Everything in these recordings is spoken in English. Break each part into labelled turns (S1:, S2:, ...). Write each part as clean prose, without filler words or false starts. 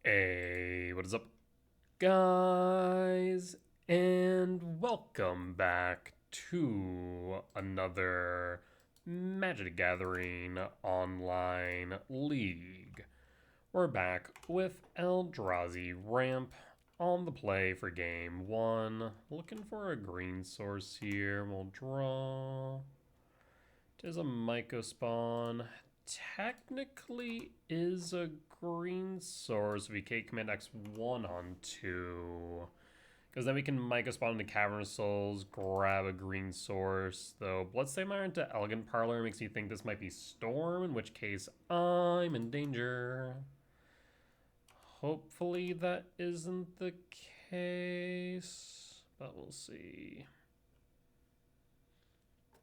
S1: Hey, what is up, guys? And welcome back to another Magic the Gathering online league. We're back with Eldrazi Ramp on the play for game one. Looking for a green source here. We'll draw. There's a Myco spawn. Technically is a green source. We can command X1 on 2. Because then we can Myco spawn into Cavern of Souls, grab a green source. Though Bloodstained Mire into Elegant Parlor makes me think this might be Storm, in which case I'm in danger. Hopefully that isn't the case, but we'll see.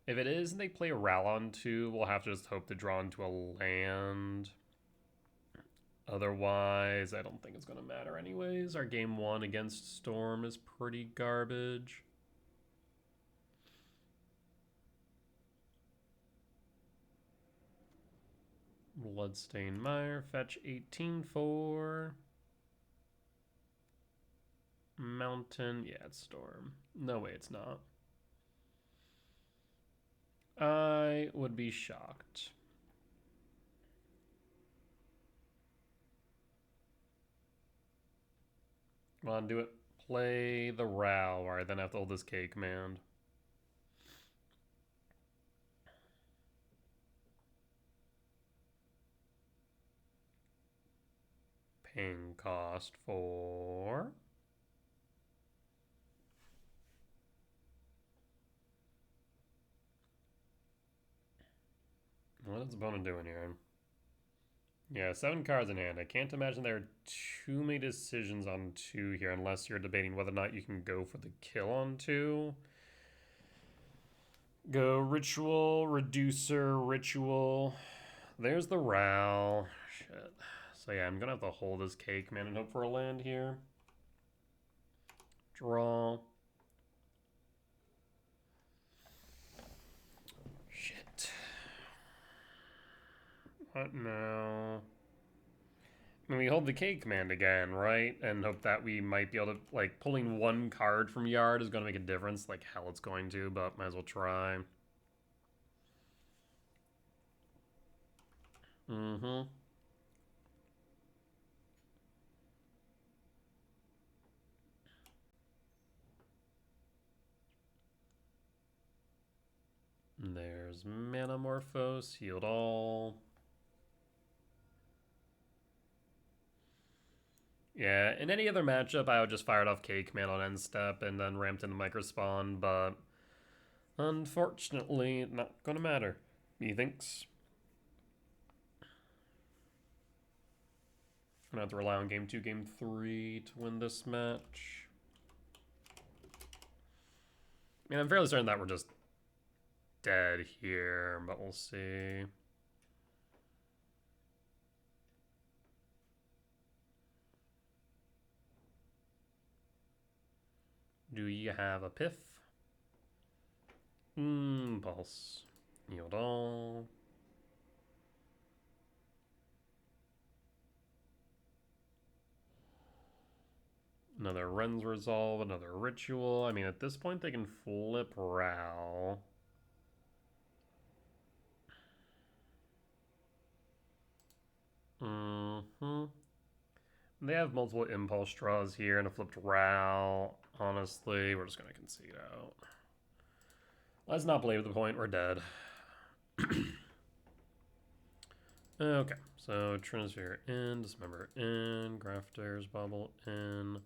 S1: If it is and they play Ral on 2, we'll have to just hope to draw into a land. Otherwise, I don't think it's going to matter anyways. Our game 1 against Storm is pretty garbage. Bloodstained Mire, fetch 18 for... Mountain, yeah, it's Storm. No way it's not. I would be shocked. Come on, do it. Play the Ral, where I then have to hold this K command. Ping cost for... What is the opponent doing here? Yeah, 7 cards in hand. I can't imagine there are too many decisions on 2 here unless you're debating whether or not you can go for the kill on 2. Go Ritual, Reducer, Ritual. There's the Ral. Shit. So yeah, I'm going to have to hold this cake, man, and hope for a land here. Draw. Shit. What now? I mean, we hold the K command again, right? And hope that we might be able to, like, pulling 1 card from Yard is going to make a difference. Like, hell it's going to, but might as well try. Mm-hmm. There's Manamorphose, healed all. Yeah, in any other matchup, I would just fired off K command on end step and then ramped into microspawn, but unfortunately, not gonna matter. Methinks. Gonna have to rely on game 2, game 3 to win this match. I mean, I'm fairly certain that we're just dead here, but we'll see. Do you have a piff? Pulse. Yield all. Another Ren's Resolve, another Ritual. I mean, at this point, they can flip Ral. They have multiple Impulse draws here and a flipped Ral. Honestly, we're just going to concede out. Let's not belabor the point. We're dead. Okay, so Trinisphere in, Dismember in, Grafter's Bubble in,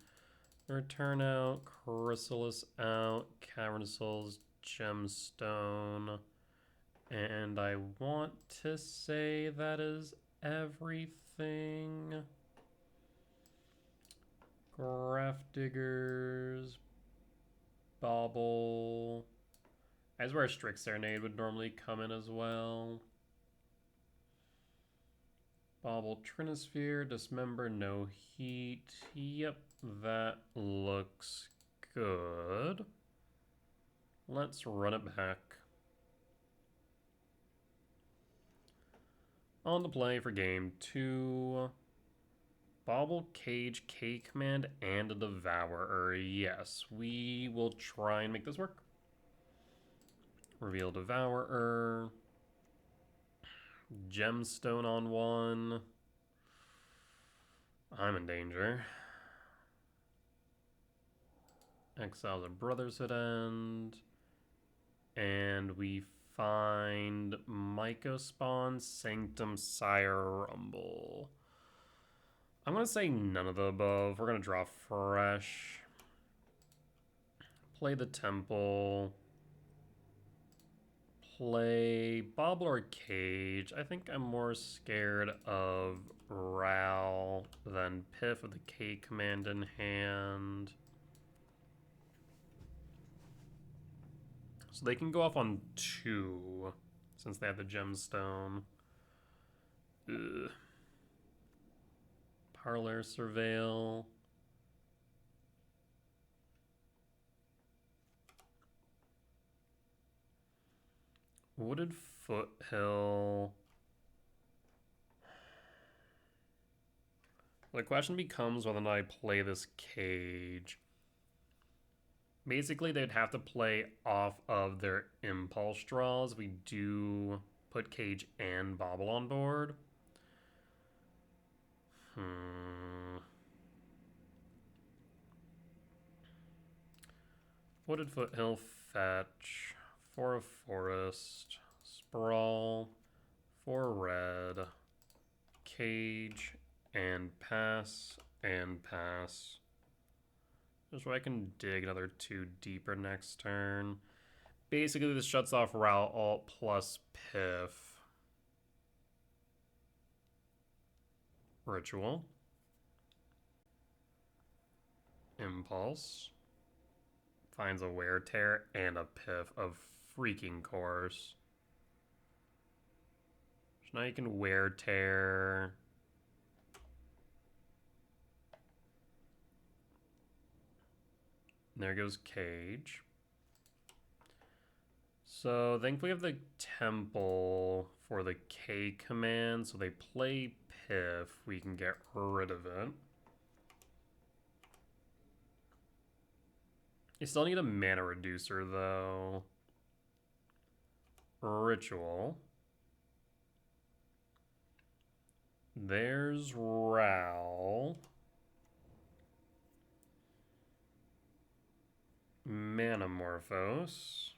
S1: Return out, Chrysalis out, Cavern of Souls, Gemstone, and I want to say that is everything. Grafdiggers, Bauble. As where Strict Serenade would normally come in as well. Bauble, Trinisphere, Dismember, no heat. Yep, that looks good. Let's run it back. On the play for game 2. Bauble, Cage, K Command, and a Devourer. Yes, we will try and make this work. Reveal Devourer. Gemstone on one. I'm in danger. Exile the Brotherhood End. And we find Mycospawn, Sanctum, Sire, Rumble. I'm going to say none of the above. We're going to draw fresh. Play the Temple. Play Bauble or Cage. I think I'm more scared of Ral than Piff with the K command in hand. So they can go off on 2 since they have the gemstone. Ugh. Parlor Surveil. Wooded Foothill. The question becomes whether or not I play this Cage. Basically, they'd have to play off of their impulse draws. We do put Cage and Bauble on board. Wooded Foothill, fetch. 4 of Forest. Sprawl. 4 red. Cage. And pass. And pass. Just so I can dig another 2 deeper next turn. Basically, this shuts off Ral Alt plus Piff. Ritual. Impulse. Finds a Wear Tear and a Piff of freaking course. So now you can Wear Tear. There goes Cage. So thankfully we have the Temple for the K command, so they play Piff. We can get rid of it. You still need a mana reducer though. Ritual. There's Ral. Manamorphose.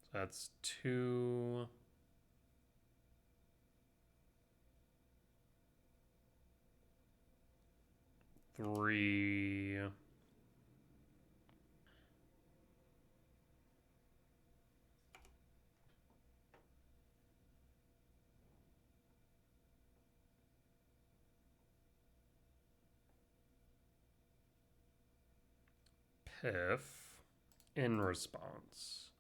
S1: So that's 2. Three. Piff in response.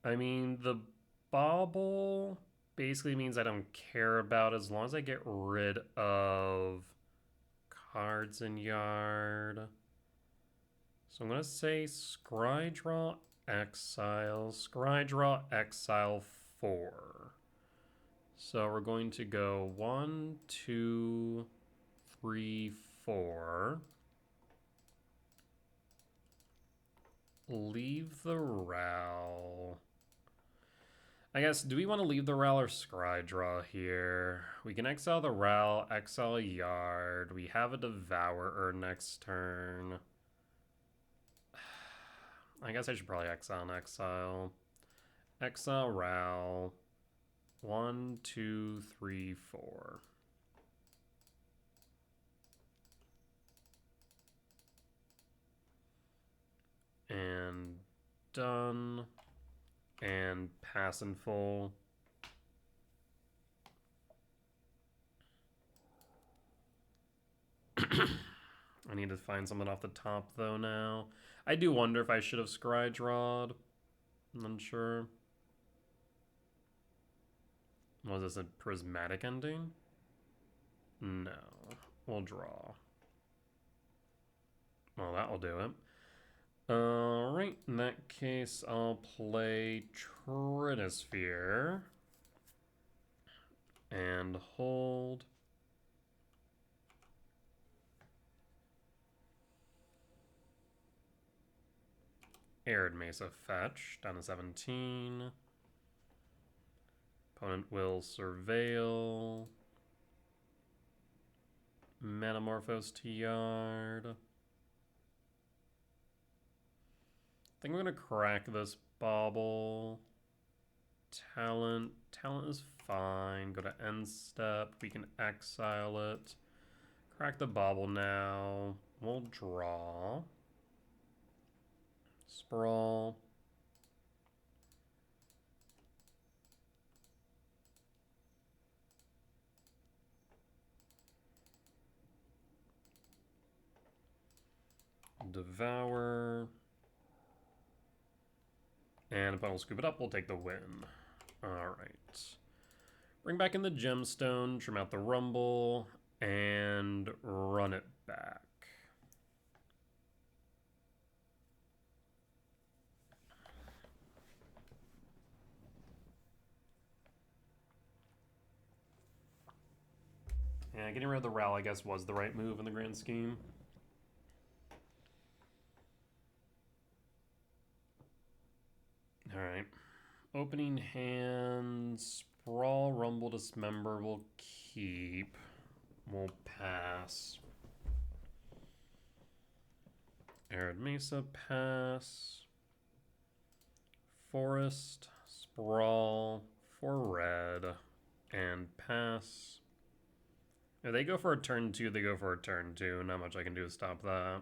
S1: I mean, the Bauble basically means I don't care about as long as I get rid of cards in yard. So I'm going to say Scry Draw Exile. Scry Draw Exile 4. So we're going to go 1, 2, 3, 4. Leave the Ral. I guess, do we want to leave the Ral or Scry Draw here? We can exile the Ral, exile a yard. We have a Devourer next turn. I guess I should probably exile and exile. Exile Ral. 1, 2, 3, 4. And done. And pass in full. I need to find something off the top though now. I do wonder if I should have Scry Drawed. I'm unsure. Was this a prismatic ending? No. We'll draw. Well, that'll do it. Alright, in that case, I'll play Trinisphere. And hold. Arid Mesa fetch, down to 17. Opponent will surveil. Metamorphose to yard. I think I'm gonna crack this bauble. Talent is fine. Go to end step. We can exile it. Crack the bauble now. We'll draw. Sprawl. Devour. And if I will scoop it up, we'll take the win. Alright. Bring back in the gemstone, trim out the rumble, and run it back. Yeah, getting rid of the Ral, I guess, was the right move in the grand scheme. Alright. Opening hand, Sprawl, Rumble, Dismember will keep. We'll pass. Arid Mesa, pass. Forest, Sprawl, for red, and pass. If they go for a turn 2, they go for a turn 2. Not much I can do to stop that.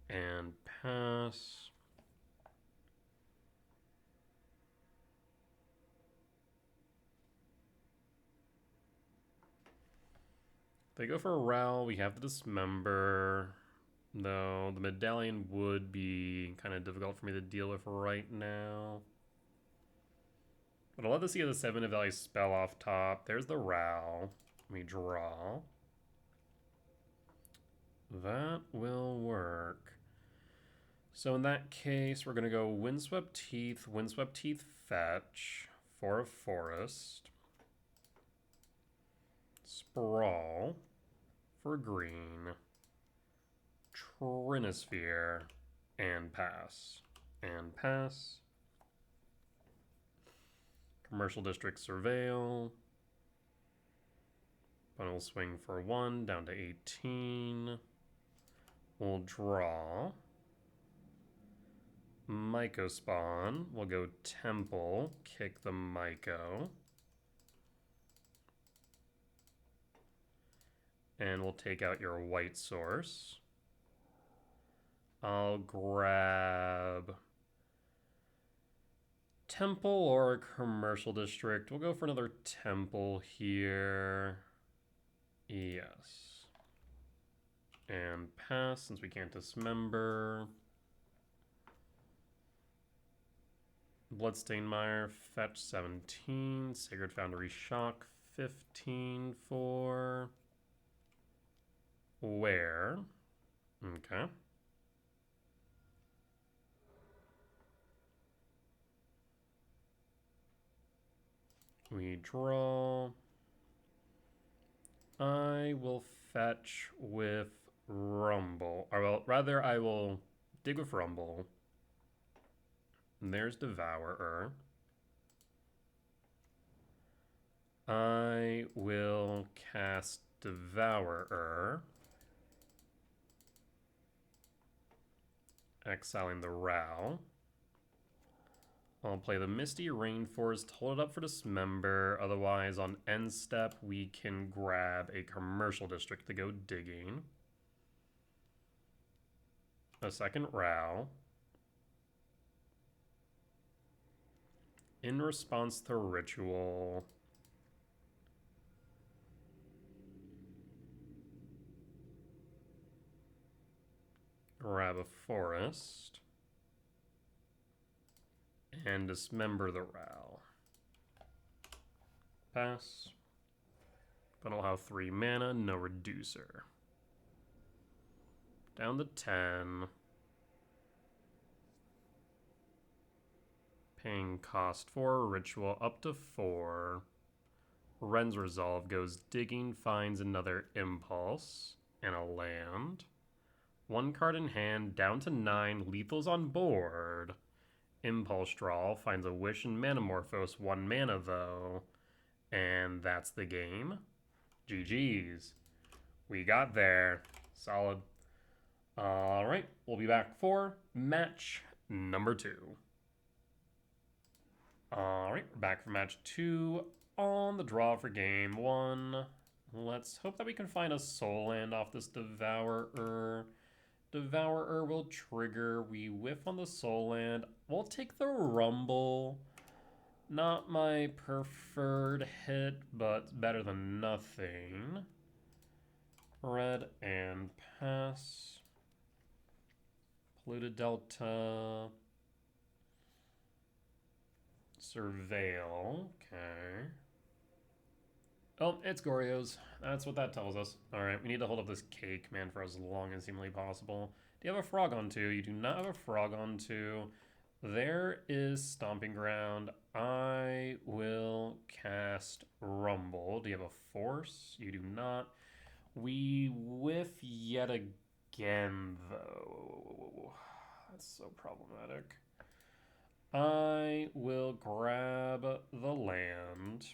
S1: And pass. They go for a Ral, we have the Dismember. Though the medallion would be kind of difficult for me to deal with right now. But I'll let this see the 7 of value spell off top. There's the Ral. We draw. That will work. So in that case, we're going to go Windswept Teeth fetch for a forest. Sprawl for green. Trinisphere and pass. And pass. Commercial District Surveil. Opponent will swing for 1, down to 18. We'll draw. Myco spawn. We'll go Temple, kick the Myco. And we'll take out your white source. I'll grab Temple or a Commercial District. We'll go for another Temple here. Yes. And pass since we can't dismember. Bloodstained Mire, fetch 17. Sacred Foundry Shock 15 for where? Okay. We draw. I will fetch with Rumble. Or well, rather, I will dig with Rumble. And there's Devourer. I will cast Devourer. Exiling the Ral. I'll play the Misty Rainforest, hold it up for Dismember. Otherwise, on end step, we can grab a Commercial District to go digging. A second Ral. In response to Ritual, grab a Forest. And dismember the Ral. Pass. But I'll have 3 mana, no reducer. Down to 10. Paying cost 4, ritual up to 4. Ren's Resolve goes digging, finds another impulse and a land. 1 card in hand, down to 9, lethal's on board. Impulse Draw finds a Wish and Manamorphose, 1 mana though. And that's the game. GG's. We got there. Solid. Alright, we'll be back for match number 2. Alright, we're back for match 2 on the draw for game 1. Let's hope that we can find a soul land off this Devourer. Devourer will trigger. We whiff on the soul land. We'll take the Rumble. Not my preferred hit, but better than nothing. Red and pass. Polluted Delta. Surveil. Okay. Oh, it's Goryo's. That's what that tells us. Alright, we need to hold up this cake, man, for as long as humanly possible. Do you have a frog on 2? You do not have a frog on 2. There is Stomping Ground. I will cast Rumble. Do you have a force? You do not. We whiff yet again, though. That's so problematic. I will grab the land.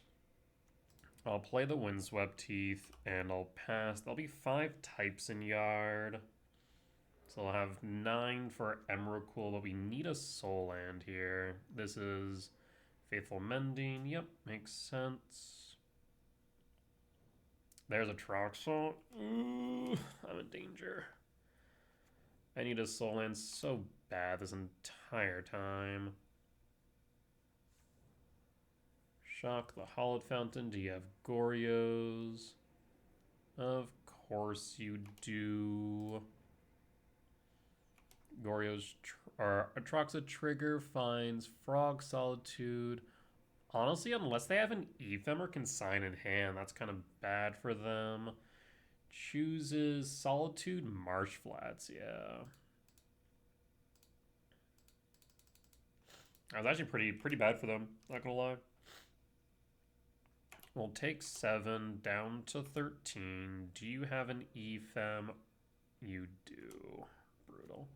S1: I'll play the Windswept Teeth, and I'll pass. There'll be 5 types in Yard. So I'll have 9 for Emrakul, but we need a soul land here. This is Faithful Mending. Yep, makes sense. There's a Troxel. Ooh, I'm in danger. I need a soul land so bad this entire time. Shock the Hollowed Fountain. Do you have Goryos? Of course you do. Goryo's Atraxa trigger finds Frog Solitude. Honestly, unless they have an Ephem or Consign in hand, that's kind of bad for them. Chooses Solitude, Marsh Flats, yeah. That was actually pretty bad for them, not gonna lie. We'll take 7 down to 13. Do you have an Ephem? You do. Brutal.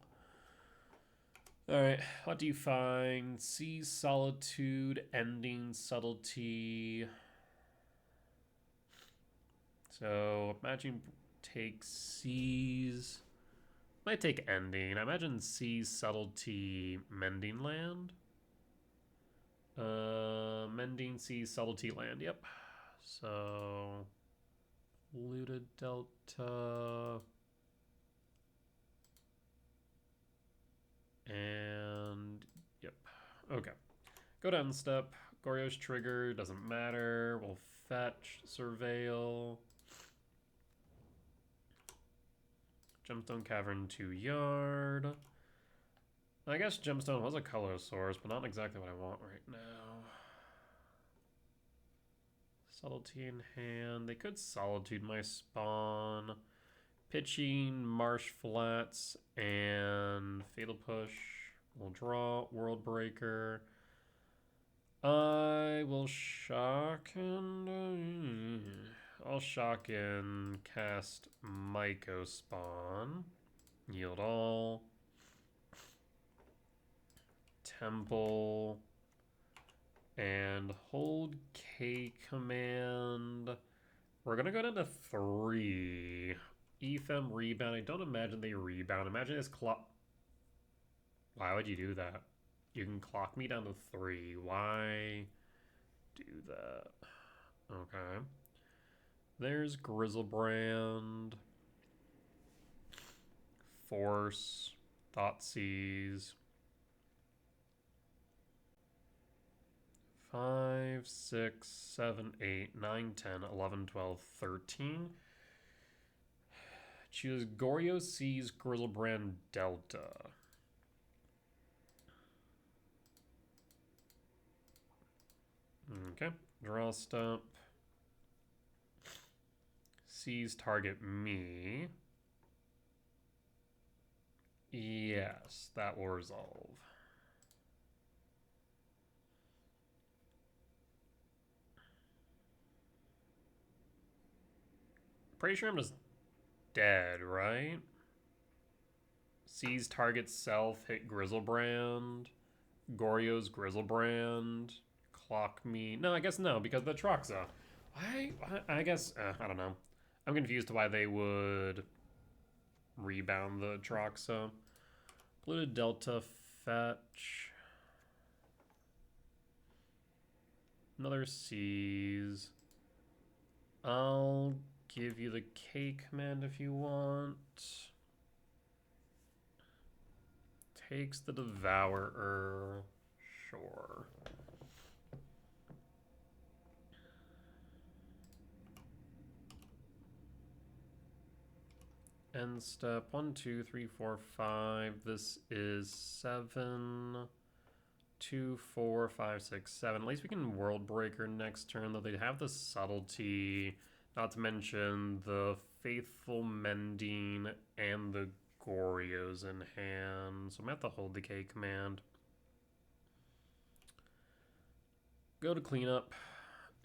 S1: Alright, what do you find? Seize Solitude, Ending Subtlety. So, imagine take Seize. Might take Ending. I imagine Seize Subtlety, Mending Land. Mending, Seize, Subtlety, Land, yep. So, Polluted Delta. And, yep. Okay. Go down step. Goryo's trigger, doesn't matter. We'll fetch, surveil. Gemstone Cavern 2 yard. I guess Gemstone was a color source, but not exactly what I want right now. Subtlety in hand. They could Solitude my spawn. Pitching, Marsh Flats, and Fatal Push. We'll draw World Breaker. I will shock and I'll shock and cast Myco Spawn. Yield all. Temple. And hold K command. We're gonna go down to 3. Ephem rebound. I don't imagine they rebound. Imagine this clock. Why would you do that? You can clock me down to 3. Why do that? Okay. There's Grizzlebrand. Force. Thoughtseize. 5, 6, 7, 8, 9, 10, 11, 12, 13. Choose Goryo Seize Grizzlebrand Delta. Okay, draw step. Seas target me. Yes, that will resolve. Pretty sure I'm just dead, right? Seas target self, hit Grizzlebrand. Goryo's Grizzlebrand. Clock me. No, I guess no, because the Troxa. I guess, I don't know. I'm confused why they would rebound the Troxa. Polluted Delta fetch. Another Seas. I'll give you the K command if you want. Takes the Devourer. Sure. End step 1, 2, 3, 4, 5. This is 7. 2, 4, 5, 6, 7. At least we can World Breaker next turn, though they have the Subtlety, not to mention the Faithful Mending and the Goryos in hand. So I'm going to have to hold the K command. Go to cleanup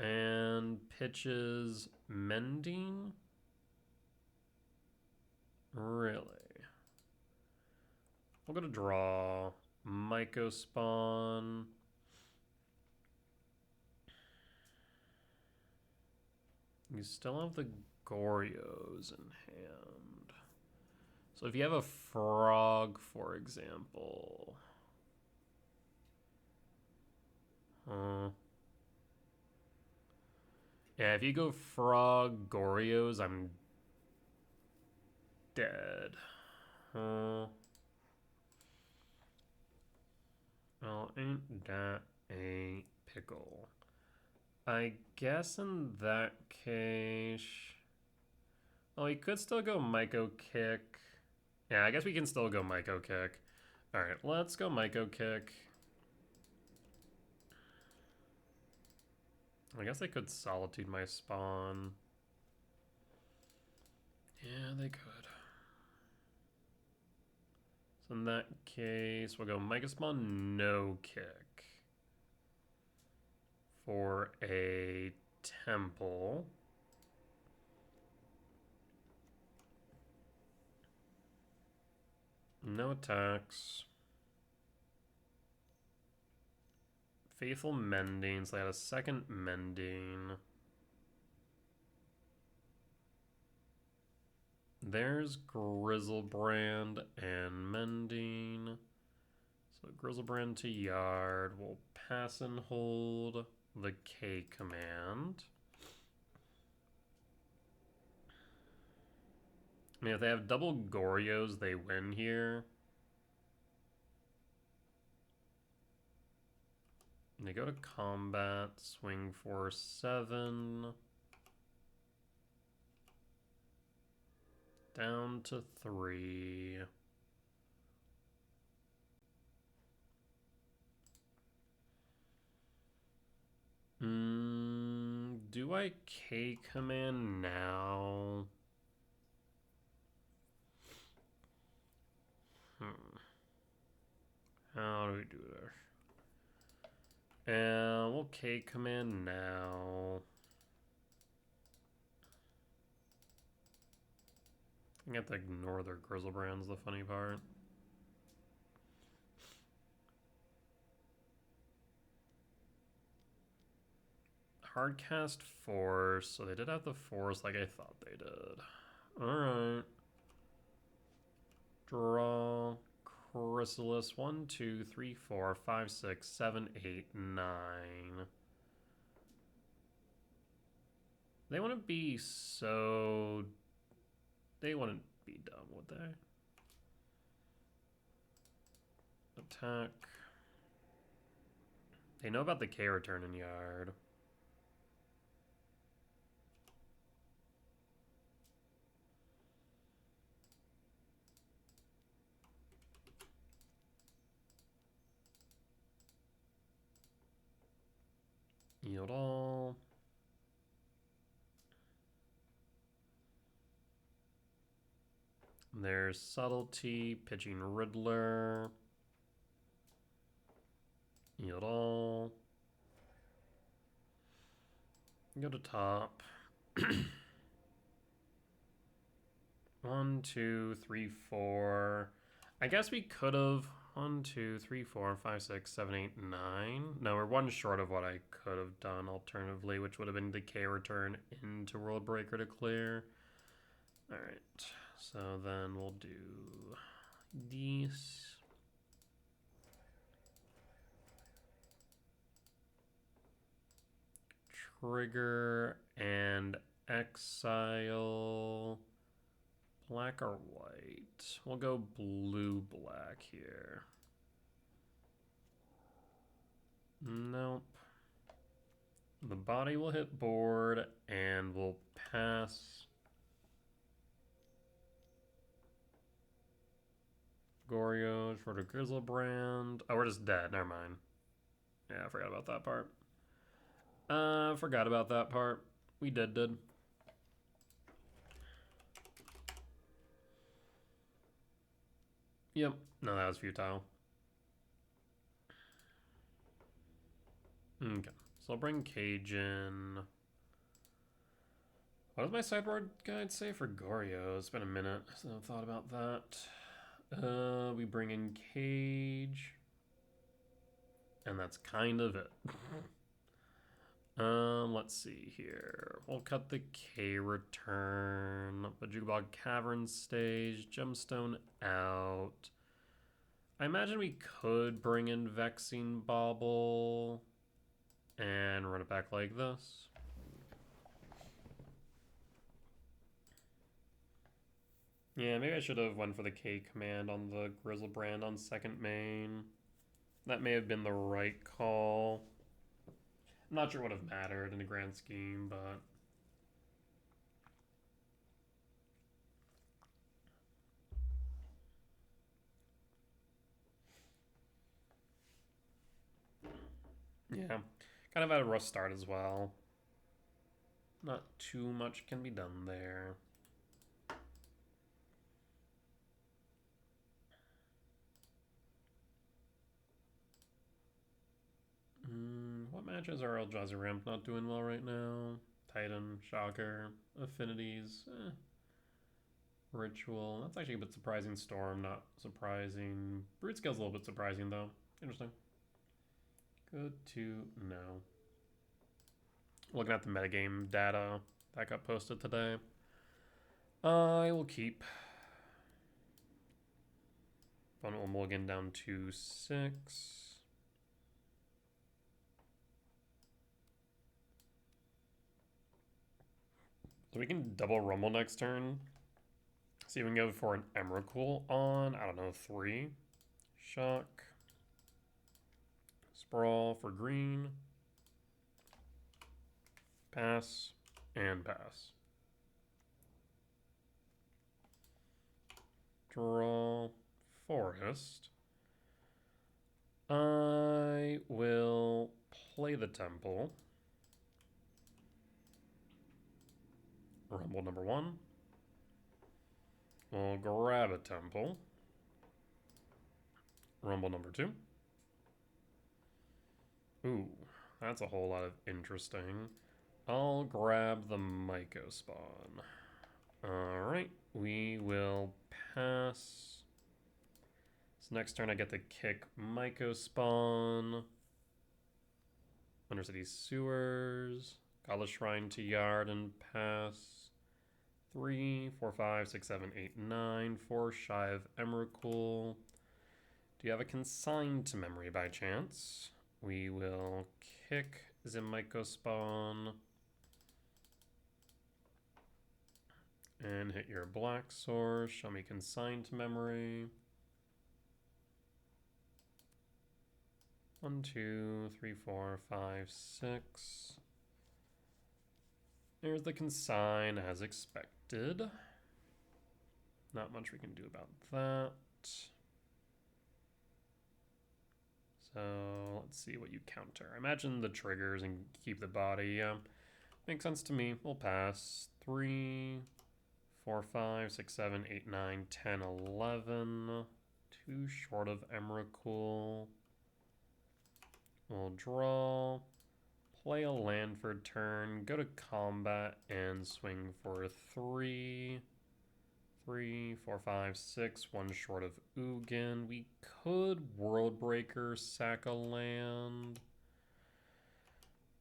S1: and pitches Mending. Really? We'll go to draw. Myco spawn. You still have the Goryos in hand. So if you have a frog, for example. Yeah, if you go frog, Goryos, I'm dead. Well, ain't that a pickle? I guess in that case... Oh, he could still go Myco Kick. Yeah, I guess we can still go Myco Kick. Alright, let's go Myco Kick. I guess they could Solitude my spawn. Yeah, they could. So in that case, we'll go Myco spawn, no kick. For a temple. No attacks. Faithful Mending, so they had a second Mending. There's Grizzlebrand and Mending. So Grizzlebrand to yard. We'll pass and hold the K command. I mean, if they have double Goryos, they win here. And they go to combat, swing for 7. Down to 3. Do I K command now? How do we do this? And we'll K command now. I have to ignore their Grizzlebrands, the funny part. Hardcast Force, so they did have the Force like I thought they did. Alright. Draw. Chrysalis. 1, 2, 3, 4, 5, 6, 7, 8, 9. They wouldn't be so... They wouldn't be dumb, would they? Attack. They know about the K return in yard. Yield all. There's Subtlety, Pitching Riddler. Eat it all. Go to top. 1, 2, 3, 4. I guess we could have 1, 2, 3, 4, 5, 6, 7, 8, 9. No, we're one short of what I could have done alternatively, which would have been Decay Return into World Breaker to clear. Alright, so then we'll do these. Trigger and exile. Black or white? We'll go blue-black here. Nope. The body will hit board and we'll pass. Goryo for the Grizzlebrand. Oh, we're just dead. Never mind. Yeah, I forgot about that part. Forgot about that part. We did. Yep. No, that was futile. Okay. So I'll bring Cage in. What does my sideboard guide say for Goryo? It's been a minute since I've thought about that. We bring in Cage. And that's kind of it. Let's see here. We'll cut the K return. The Jukabog Cavern stage. Gemstone out. I imagine we could bring in Vexing Bauble and run it back like this. Yeah, maybe I should have went for the K command on the Grizzlebrand on second main. That may have been the right call. I'm not sure what would have mattered in the grand scheme, but... yeah, kind of had a rough start as well. Not too much can be done there. What matches are Eldrazi Ramp not doing well right now? Titan, Shocker, Affinities, Ritual. That's actually a bit surprising. Storm, not surprising. Brute Scale's a little bit surprising though. Interesting. Good to know. Looking at the metagame data that got posted today. I will keep. Fun will mulligan down to 6. So we can double Rumble next turn. See if we can go for an Emrakul on, I don't know, 3. Shock. Sprawl for green. Pass and pass. Draw Forest. I will play the Temple. Rumble number 1. We'll grab a Temple. Rumble number 2. Ooh, that's a whole lot of interesting. I'll grab the Myco spawn. Alright, we will pass. So next turn I get to kick Myco spawn. Undercity Sewers. Godless Shrine to Yard and pass. 3, 4, 5, 6, 7, 8, 9. 4 shy of Emrakul. Do you have a Consigned to Memory by chance? We will kick Myco spawn. And hit your black source. Show me Consigned to Memory. 1, 2, 3, 4, 5, 6. There's the Consign as expected. Not much we can do about that. So let's see what you counter. I imagine the triggers and keep the body. Yeah, makes sense to me. We'll pass. 3, 4, 5, 6, 7, 8, 9, 10, 11. Too short of Emrakul. We'll draw. Play a land for turn. Go to combat and swing for 3. 3, 4, 5, 6. One short of Ugin. We could Worldbreaker, sack a land.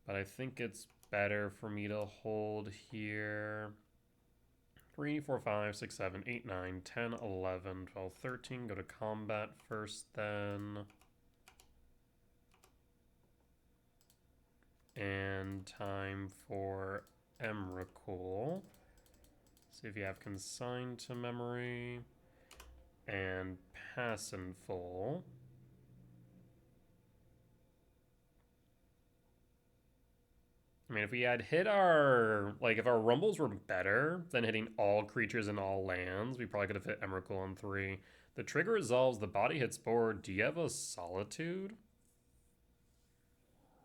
S1: But I think it's better for me to hold here. 3, 4, 5, 6, 7, 8, 9, 10, 11, 12, 13. Go to combat first then. And time for Emrakul. See if you have Consigned to Memory. And Pass in Full. I mean, if we had hit our... Like, if our Rumbles were better than hitting all creatures and all lands, we probably could have hit Emrakul on 3. The trigger resolves, the body hits board. Do you have a Solitude?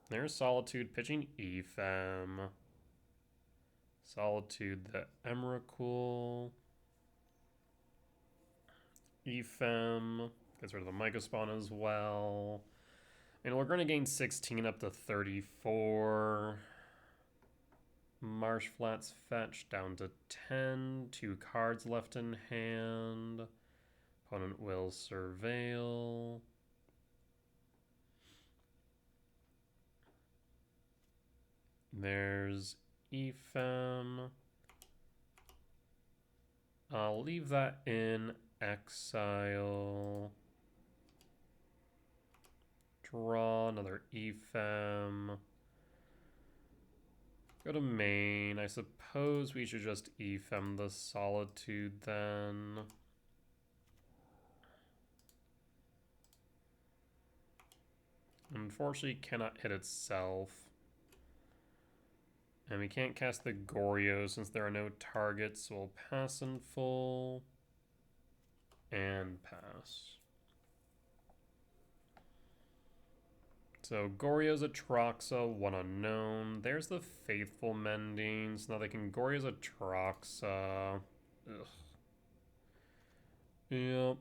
S1: There's Solitude, pitching Ephem. Solitude, the Emrakul. Ephem. Gets rid of the Myco Spawn as well. And we're going to gain 16 up to 34. Marsh Flats fetch down to 10. 2 cards left in hand. Opponent will surveil. There's Ephem. I'll leave that in exile. Draw another Ephem. Go to main. I suppose we should just Ephem the Solitude then. Unfortunately, cannot hit itself. And we can't cast the Goryo since there are no targets, so we'll pass in full. And pass. So Goryo's Atraxa, 1 unknown. There's the Faithful Mending, so now they can Goryo's Atraxa. Ugh. Yep.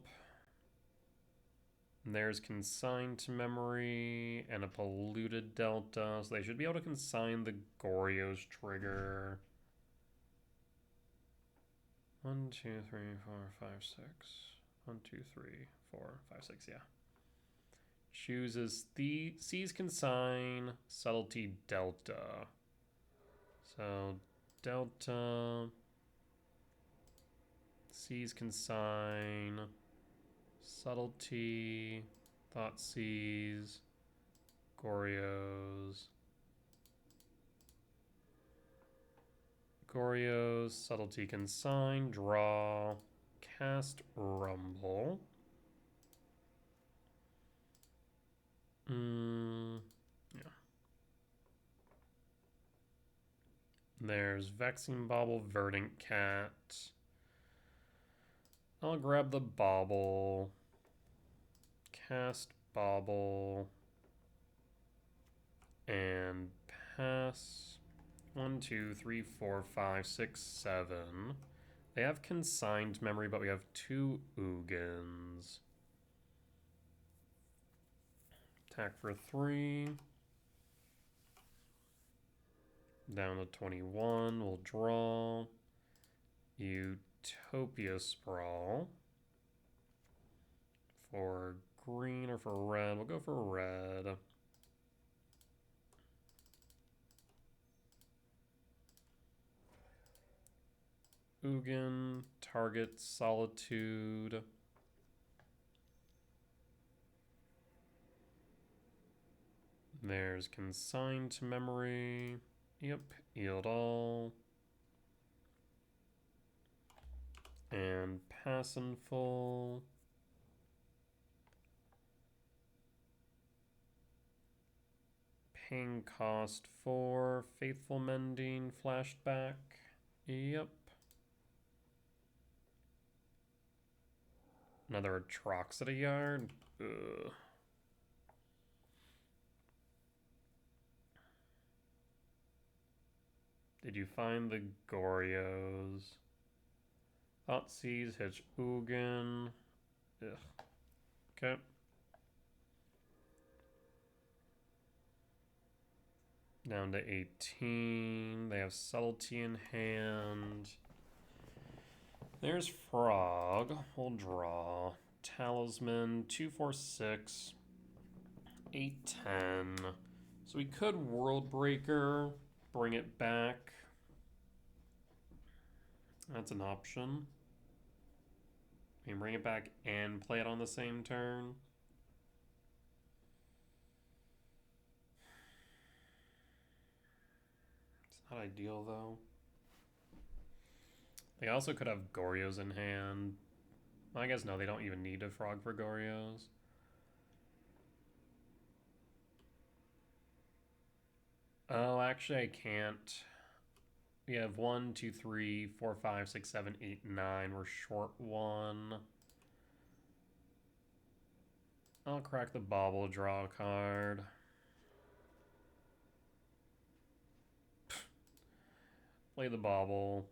S1: And there's Consigned to Memory and a Polluted Delta, so they should be able to consign the Goryo's trigger. 1, 2, 3, 4, 5, 6. 1, 2, 3, 4, 5, 6, yeah. Chooses the Seas Consign, Subtlety Delta. So Delta, Seas Consign, Subtlety, Thoughtseize, Goryo's. Goryo's, Subtlety Consign, draw, cast Rumble. Yeah. There's Vexing Bauble, Verdant Cat. I'll grab the Bauble. Cast Bauble. And pass. 1, 2, 3, 4, 5, 6, 7. They have Consigned Memory, but we have 2 Ugins. Attack for 3. Down to 21. We'll draw. Utopia Sprawl. For green or for red? We'll go for red. Ugin, target Solitude. There's Consigned to Memory. Yep, yield all. And pass in full. Paying cost 4. Faithful Mending, flashback. Yep. Another Atraxa Yard. Ugh. Did you find the Goryos? Thoughtseize, Hitch Ugin. Ugh. Okay. Down to 18. They have Subtlety in hand. There's Frog. We'll draw. Talisman. 2, 4, 6. 8, 10. So we could World Breaker. Bring it back. That's an option. We can bring it back and play it on the same turn. It's not ideal, though. They also could have Goryos in hand. I guess no, they don't even need a Frog for Goryos. Oh, actually, I can't. We have 1, 2, 3, 4, 5, 6, 7, 8, 9. We're short 1. I'll crack the bauble, draw a card. Play the bauble.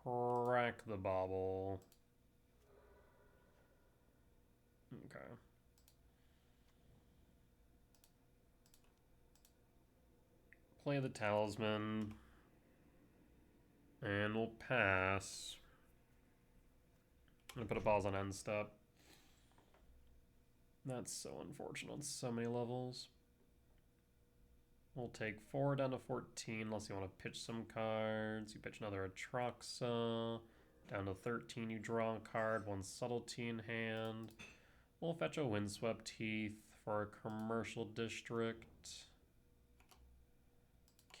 S1: Crack the bauble. Okay. Play the talisman. And we'll pass. I'm gonna put a pause on end step. That's so unfortunate on so many levels. We'll take 4 down to 14 unless you want to pitch some cards. You pitch another Atraxa. Down to 13 you draw a card, 1 Subtlety in hand. We'll fetch a Windswept Heath for a commercial district.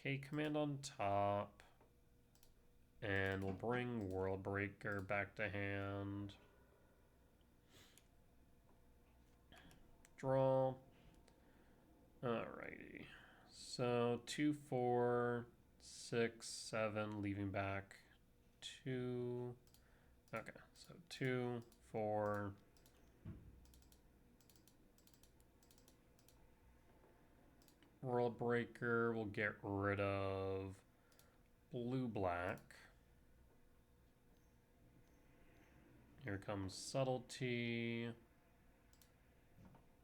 S1: K command on top. And we'll bring World Breaker back to hand. Draw. Alrighty. So 2, 4, 6, 7, leaving back 2. Okay, so 2, 4. World Breaker will get rid of blue-black. Here comes Subtlety.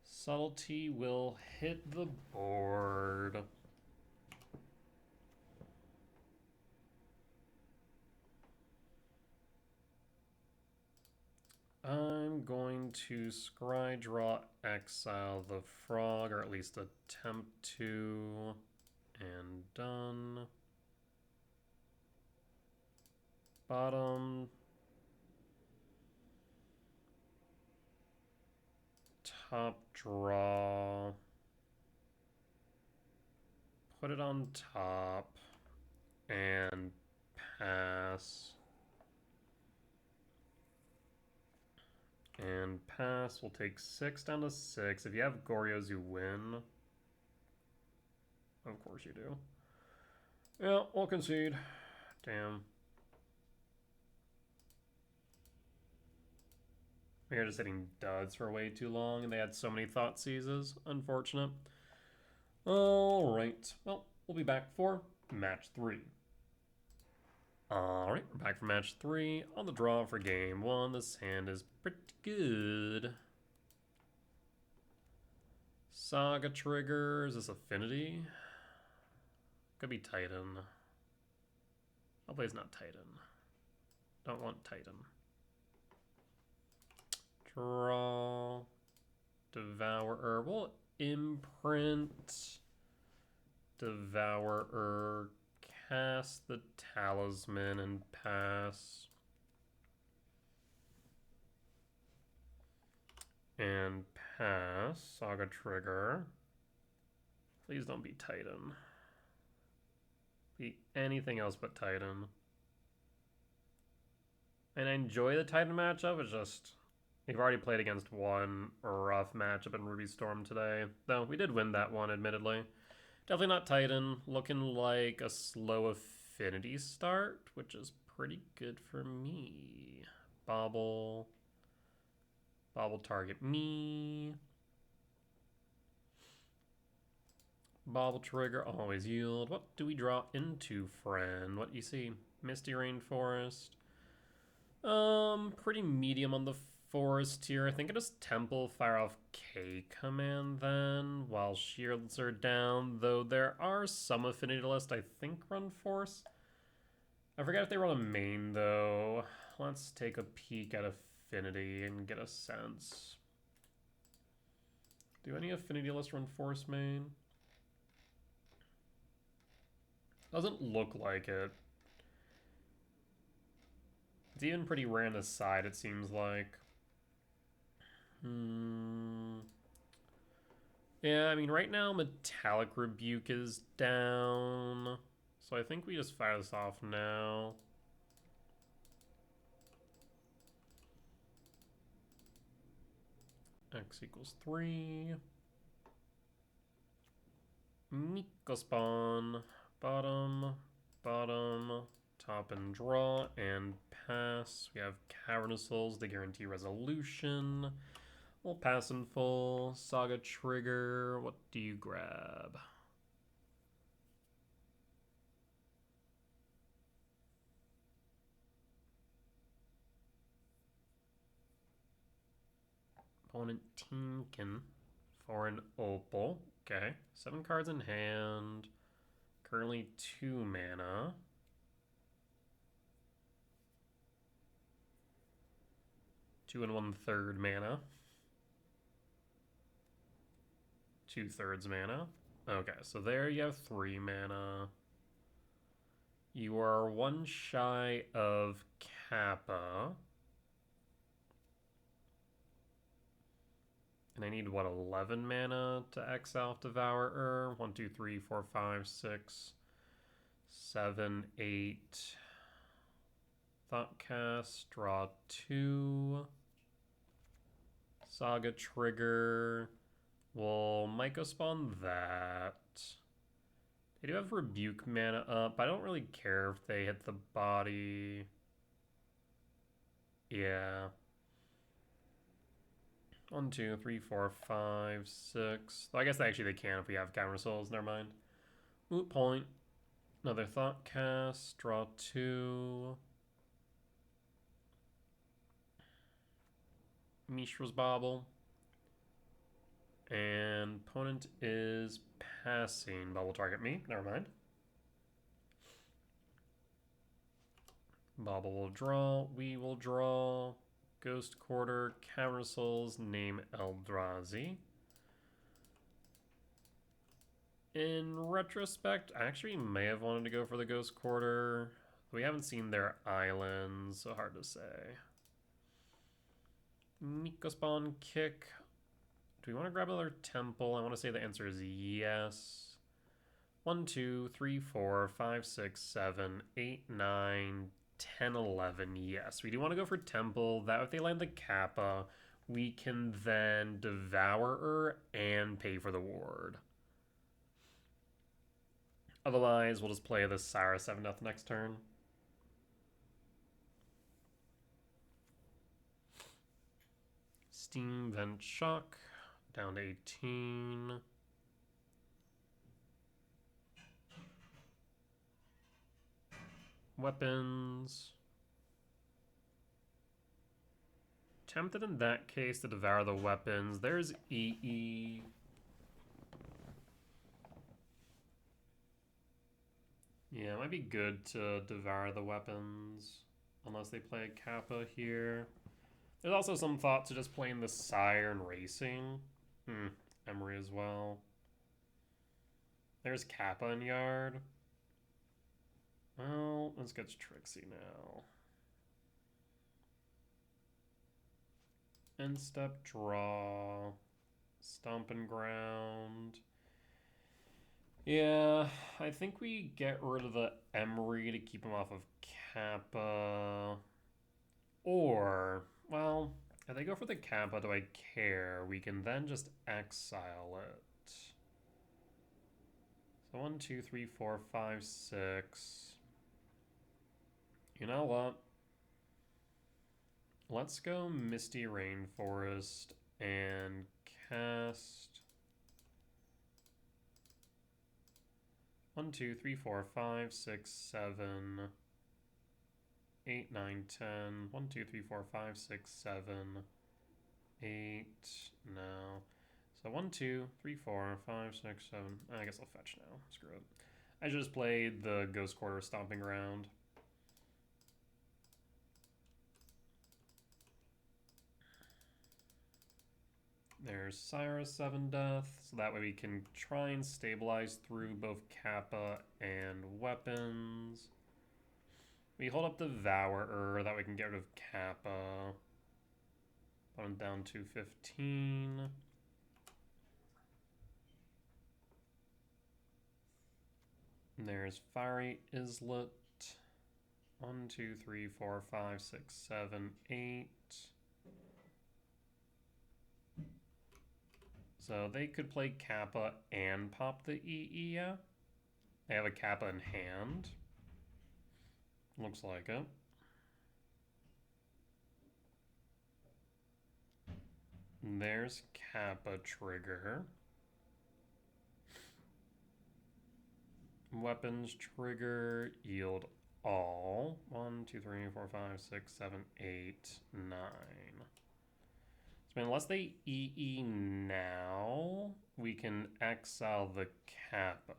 S1: Subtlety will hit the board. I'm going to scry draw exile the frog, or at least attempt to, and done. Bottom. Top draw. Put it on top. And pass. And pass. We'll take 6 down to 6. If you have Goryos, you win. Of course you do. Yeah, we'll concede. Damn. We were just hitting duds for way too long, and they had so many Thoughtseizes. Unfortunate. Alright. Well, we'll be back for match 3. Alright, we're back for match 3. On the draw for game 1. This hand is pretty good. Saga trigger. Is this Affinity? Could be Titan. I'll play it's not Titan. Don't want Titan. Draw. Devourer. We'll imprint. Devourer. Cast the talisman and pass. And pass. Saga trigger. Please don't be Titan. Be anything else but Titan. And I enjoy the Titan matchup. It's just we've already played against one rough matchup in Ruby Storm today. Though we did win that one, admittedly. Definitely not Titan. Looking like a slow Affinity start, which is pretty good for me. Bobble. Bobble target me. Bobble trigger, always yield. What do we draw into, friend? What do you see? Misty Rainforest. Pretty medium on the forest here. I think it is Temple, fire off K command then, while shields are down, though there are some affinity list I think run force. I forget if they run a main though. Let's take a peek at affinity and get a sense. Do any affinity list run force main? Doesn't look like it. It's even pretty rare on the side, it seems like. Yeah, I mean, right now Metallic Rebuke is down. So I think we just fire this off now. X equals 3. Miko spawn. Bottom, bottom, top and draw, and pass. We have Cavernous Souls to guarantee resolution. We'll pass in full. Saga trigger. What do you grab? Opponent Tinkin for an opal. Okay. 7 cards in hand. Currently 2 mana. Two and 1/3 mana. 2/3 mana. Okay, so there you have 3 mana. You are 1 shy of Kappa. And I need, what, 11 mana to exile Devourer? 1, 2, 3, 4, 5, 6, 7, 8. Thoughtcast, draw 2. Saga trigger. We'll Myco spawn that. They do have Rebuke mana up. I don't really care if they hit the body. Yeah. 1, 2, 3, 4, 5, 6. Well, I guess actually they can if we have Counter Souls. Never mind. Moot point. Another Thoughtcast. Draw 2. Mishra's Bauble. And opponent is passing. Bubble target me. Never mind. Bauble will draw. We will draw. Ghost Quarter. Counter Souls. Name Eldrazi. In retrospect, I actually may have wanted to go for the Ghost Quarter. We haven't seen their islands, so hard to say. Miko spawn kick. Do we want to grab another temple? I want to say the answer is yes. 1, 2, 3, 4, 5, 6, 7, 8, 9, 10, 11. Yes, we do want to go for temple. That if they land the Kappa, we can then devour her and pay for the ward. Otherwise, we'll just play the Syra 7-0 next turn. Steam Vent Shock. Down to 18. Weapons. Tempted in that case to devour the weapons. There's EE. Yeah, it might be good to devour the weapons. Unless they play a Kappa here. There's also some thought to just playing the Sire and Racing. Emery as well. There's Kappa in yard. Well, this gets tricksy now. End step draw. Stomping ground. Yeah, I think we get rid of the Emery to keep him off of Kappa. Or, well, if they go for the Kappa, do I care? We can then just exile it. So 1, 2, 3, 4, 5, 6. You know what? Let's go Misty Rainforest and cast 1, 2, 3, 4, 5, 6, 7, 8, 9, 10. 1, 2, 3, 4, 5, 6, 7, 8. No. So 1, 2, 3, 4, 5, 6, 7. I guess I'll fetch now. Screw it. I just played the Ghost Quarter Stomping Ground. There's Cyrus 7 Death, so that way we can try and stabilize through both Kappa and weapons. We hold up the Devourer, that way we can get rid of Kappa. Put him down to 15. And there's Fiery Islet. 1, 2, 3, 4, 5, 6, 7, 8. So they could play Kappa and pop the EE, yeah? They have a Kappa in hand. Looks like it. And there's Kappa trigger. Weapons trigger, yield all. 1, 2, 3, 4, 5, 6, 7, 8, 9. So unless they EE now, we can exile the Kappa.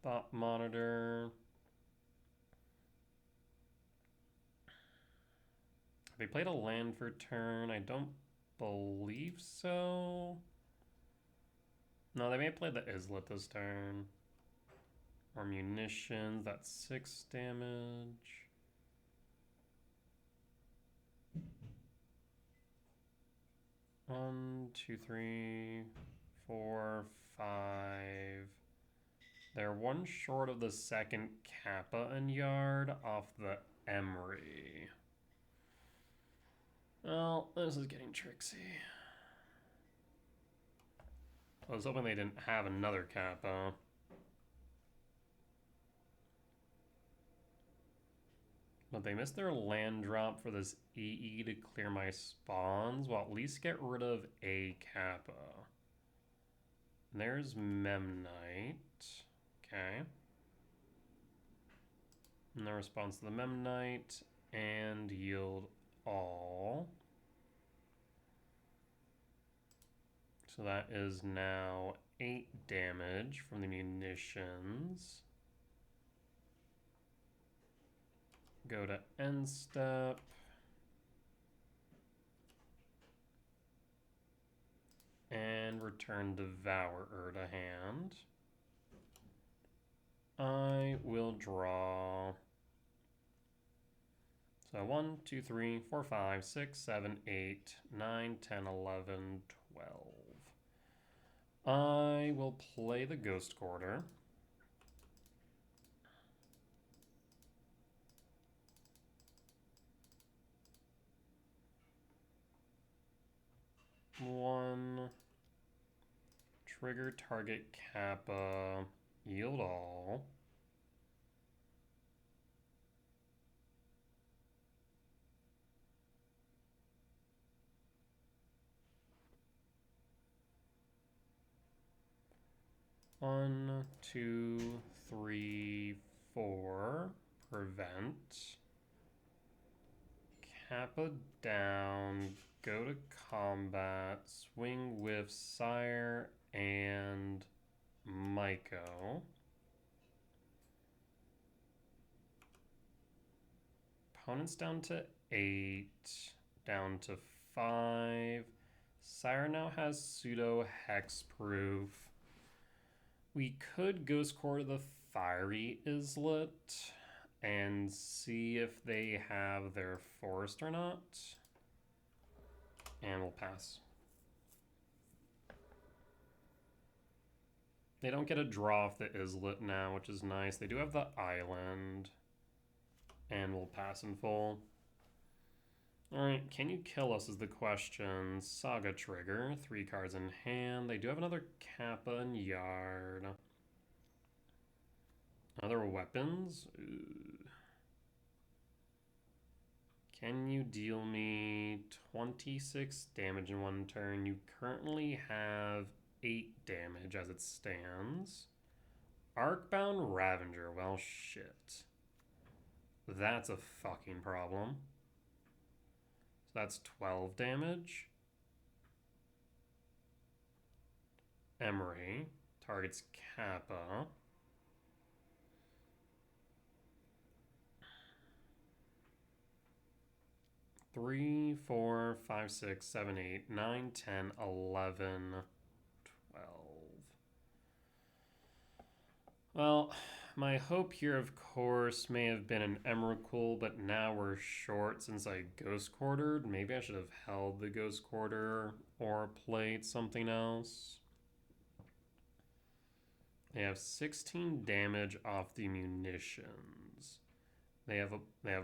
S1: Thought Monitor. They played a land for turn. I don't believe so. No, they may have played the Islet this turn. Or munitions. That's 6 damage. One, 2, 3, 4, 5. They're one short of the second Kappa in yard off the Emery. Well, this is getting tricksy. I was hoping they didn't have another Kappa. But they missed their land drop for this EE to clear my spawns. Well, at least get rid of a Kappa. And there's Memnite. Okay. No response to the Memnite. And yield all. So that is now 8 damage from the munitions. Go to end step. And return Devourer to hand. I will draw. So 1, 2, 3, 4, 5, 6, 7, 8, 9, 10, 11, 12. I will play the Ghost Quarter. One. Trigger target Kappa. Yield all. One, 2, 3, 4. Prevent. Kappa down. Go to combat. Swing with Sire and Myco. Opponent's down to 8. Down to 5. Sire now has pseudo hexproof. We could Ghost Quarter the Fiery Islet and see if they have their forest or not. And we'll pass. They don't get a draw off the Islet now, which is nice. They do have the island. And we'll pass in full. Alright, can you kill us is the question. Saga trigger, 3 cards in hand. They do have another Kappa in yard. Other weapons? Ooh. Can you deal me 26 damage in one turn? You currently have 8 damage as it stands. Arcbound Ravager, well shit. That's a fucking problem. So that's 12 damage. Emery targets Kappa. Three, 4, 5, 6, 7, 8, 9, 10, 11, 12. Well, my hope here, of course, may have been an Emrakul, but now we're short since I Ghost Quartered. Maybe I should have held the Ghost Quarter or played something else. They have 16 damage off the munitions. They have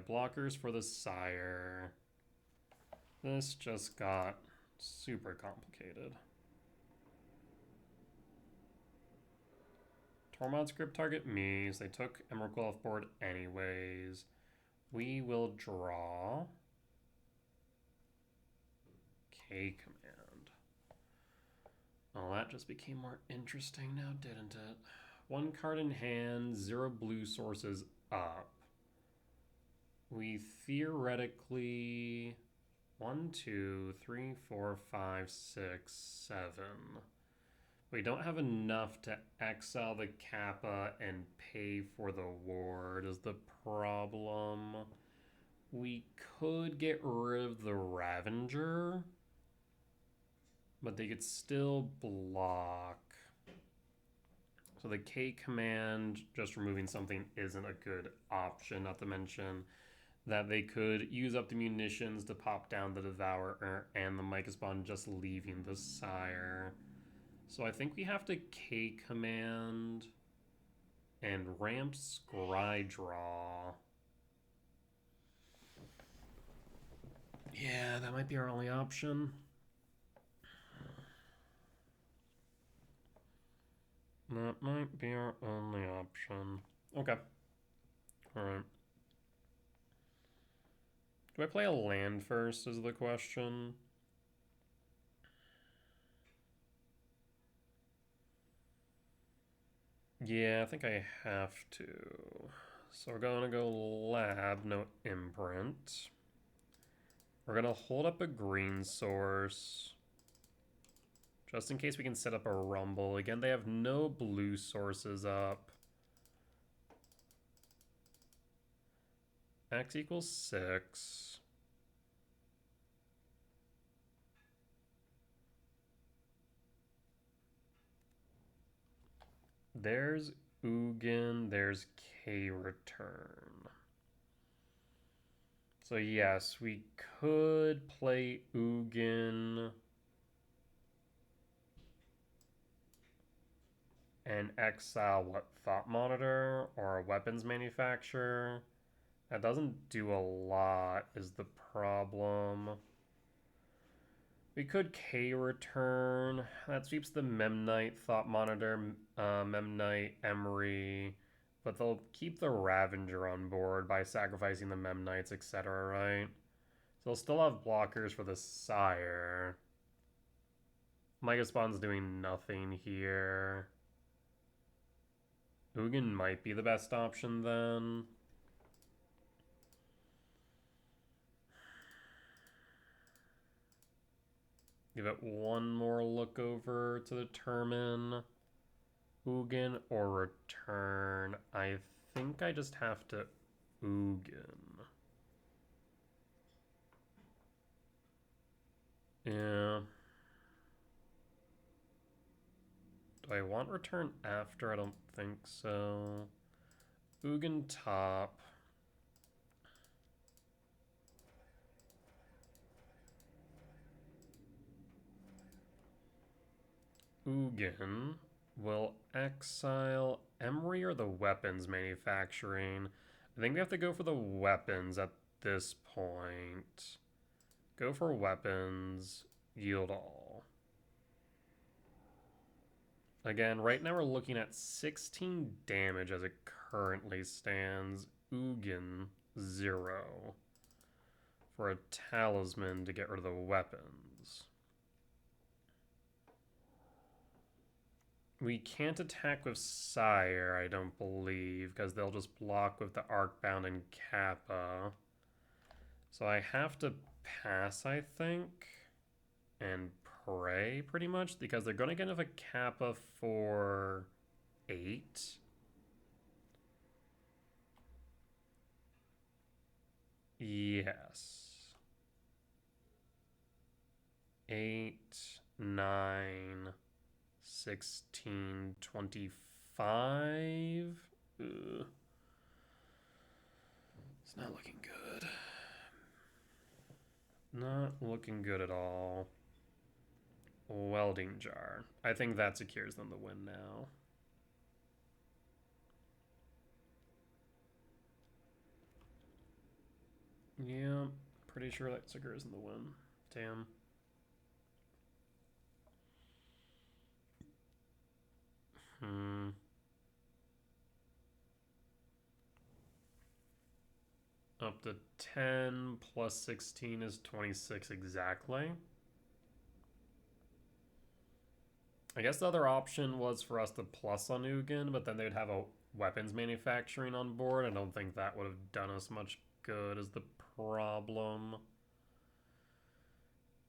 S1: blockers for the Sire. This just got super complicated. Tormod's Grip target me, so they took Emrakul off board anyways. We will draw K command. Oh, that just became more interesting now, didn't it? 1 card in hand, 0 blue sources up. We theoretically 1, 2, 3, 4, 5, 6, 7. We don't have enough to exile the Kappa and pay for the ward is the problem. We could get rid of the Ravager, but they could still block. So the K command, just removing something, isn't a good option, not to mention that they could use up the munitions to pop down the Devourer and the Mycospawn, Spawn, just leaving the Sire. So I think we have to K command and ramp Scry Draw. Yeah, that might be our only option. That might be our only option. Okay. Alright. Do I play a land first is the question? Yeah, I think I have to. So we're going to go lab, no imprint. We're going to hold up a green source, just in case we can set up a rumble. Again, they have no blue sources up. X equals 6. There's Ugin, there's K return. So yes, we could play Ugin and exile what, Thought Monitor or a weapons manufacturer. That doesn't do a lot is the problem. We could K return. That sweeps the Memnite, Thought Monitor, Memnite, Emery, but they'll keep the Ravager on board by sacrificing the Memnites, etc., right? So they'll still have blockers for the Sire. Mycospawn's doing nothing here. Ugin might be the best option then. Give it one more look over to determine Ugin or return. I think I just have to Ugin. Yeah. Do I want return after? I don't think so. Ugin top. Ugin will exile Emery or the weapons manufacturing. I think we have to go for the weapons at this point. Go for weapons, yield all. Again, right now we're looking at 16 damage as it currently stands. Ugin, 0. For a talisman to get rid of the weapons. We can't attack with Sire, I don't believe, because they'll just block with the Arcbound and Kappa. So I have to pass, I think, and pray, pretty much, because they're going to get a Kappa for 8. Yes. 8, 9, 16, 25. Ugh. It's not looking good. Not looking good at all. Welding jar. I think that secures them the win now. Yeah, pretty sure that secures them the win. Damn. Up to 10 plus 16 is 26 exactly. I guess the other option was for us to plus on Ugin, but then they'd have a weapons manufacturing on board. I don't think that would have done us much good is the problem.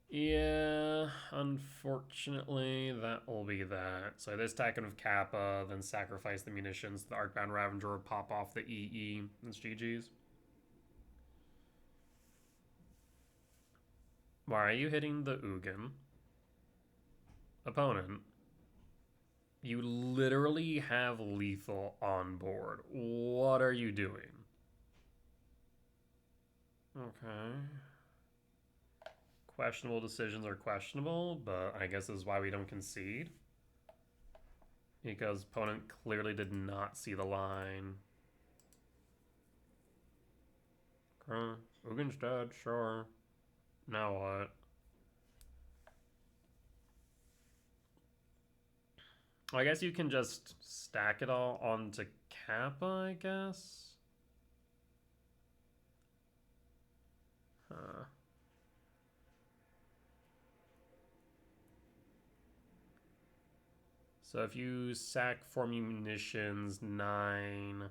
S1: Yeah, unfortunately, that will be that. So this attacking with Kappa, then sacrifice the munitions. The Arcbound Ravager would pop off the EE. It's GG's. Why are you hitting the Ugin? Opponent, you literally have lethal on board. What are you doing? Okay. Questionable decisions are questionable, but I guess this is why we don't concede. Because opponent clearly did not see the line. Okay. Ugin's dead, sure. Now what? I guess you can just stack it all onto Kappa, I guess? Huh. So if you sack 4 munitions, 9,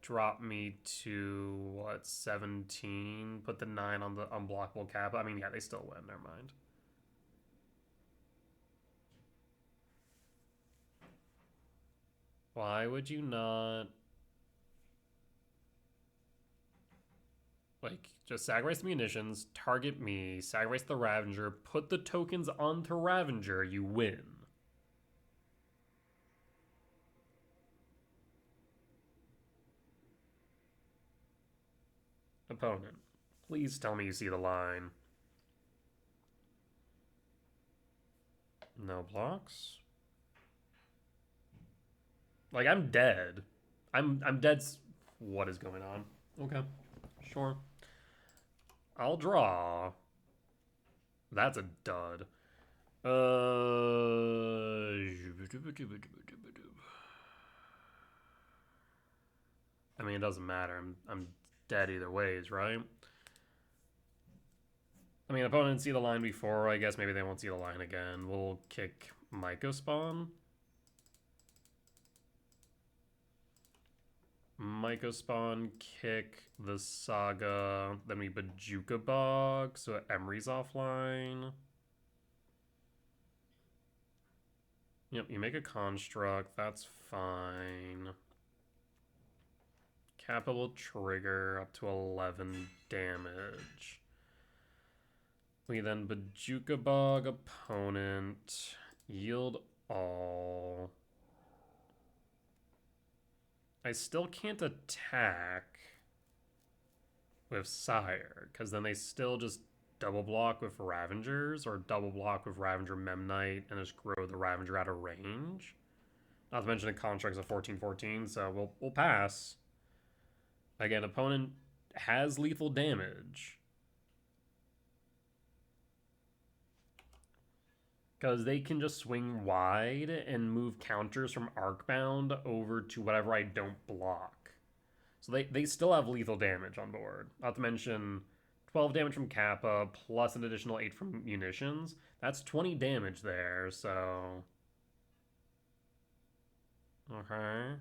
S1: drop me to, what, 17? Put the 9 on the unblockable Kappa. I mean, yeah, they still win. Never mind. Why would you not... Like, just sacrifice the munitions, target me, sacrifice the Ravager, put the tokens onto Ravager, you win. Opponent, please tell me you see the line. No blocks? Like, I'm dead. I'm dead. What is going on? Okay, sure. I'll draw. That's a dud. I mean, it doesn't matter. I'm dead either ways, right? I mean, opponents see the line before. I guess maybe they won't see the line again. We'll kick Myco Spawn. Myco Spawn, kick the Saga. Then we Bajuka Bog, so Emery's offline. Yep, you make a construct. That's fine. Kappa will trigger up to 11 damage. We then Bajuka Bog opponent. Yield all. I still can't attack with Sire, because then they still just double block with Ravengers, or double block with Ravager Memnite and just grow the Ravager out of range. Not to mention the construct's a 14/14, so we'll pass. Again, opponent has lethal damage. Because they can just swing wide and move counters from Arcbound over to whatever I don't block. So they still have lethal damage on board. Not to mention 12 damage from Kappa plus an additional 8 from munitions. That's 20 damage there, so... Okay.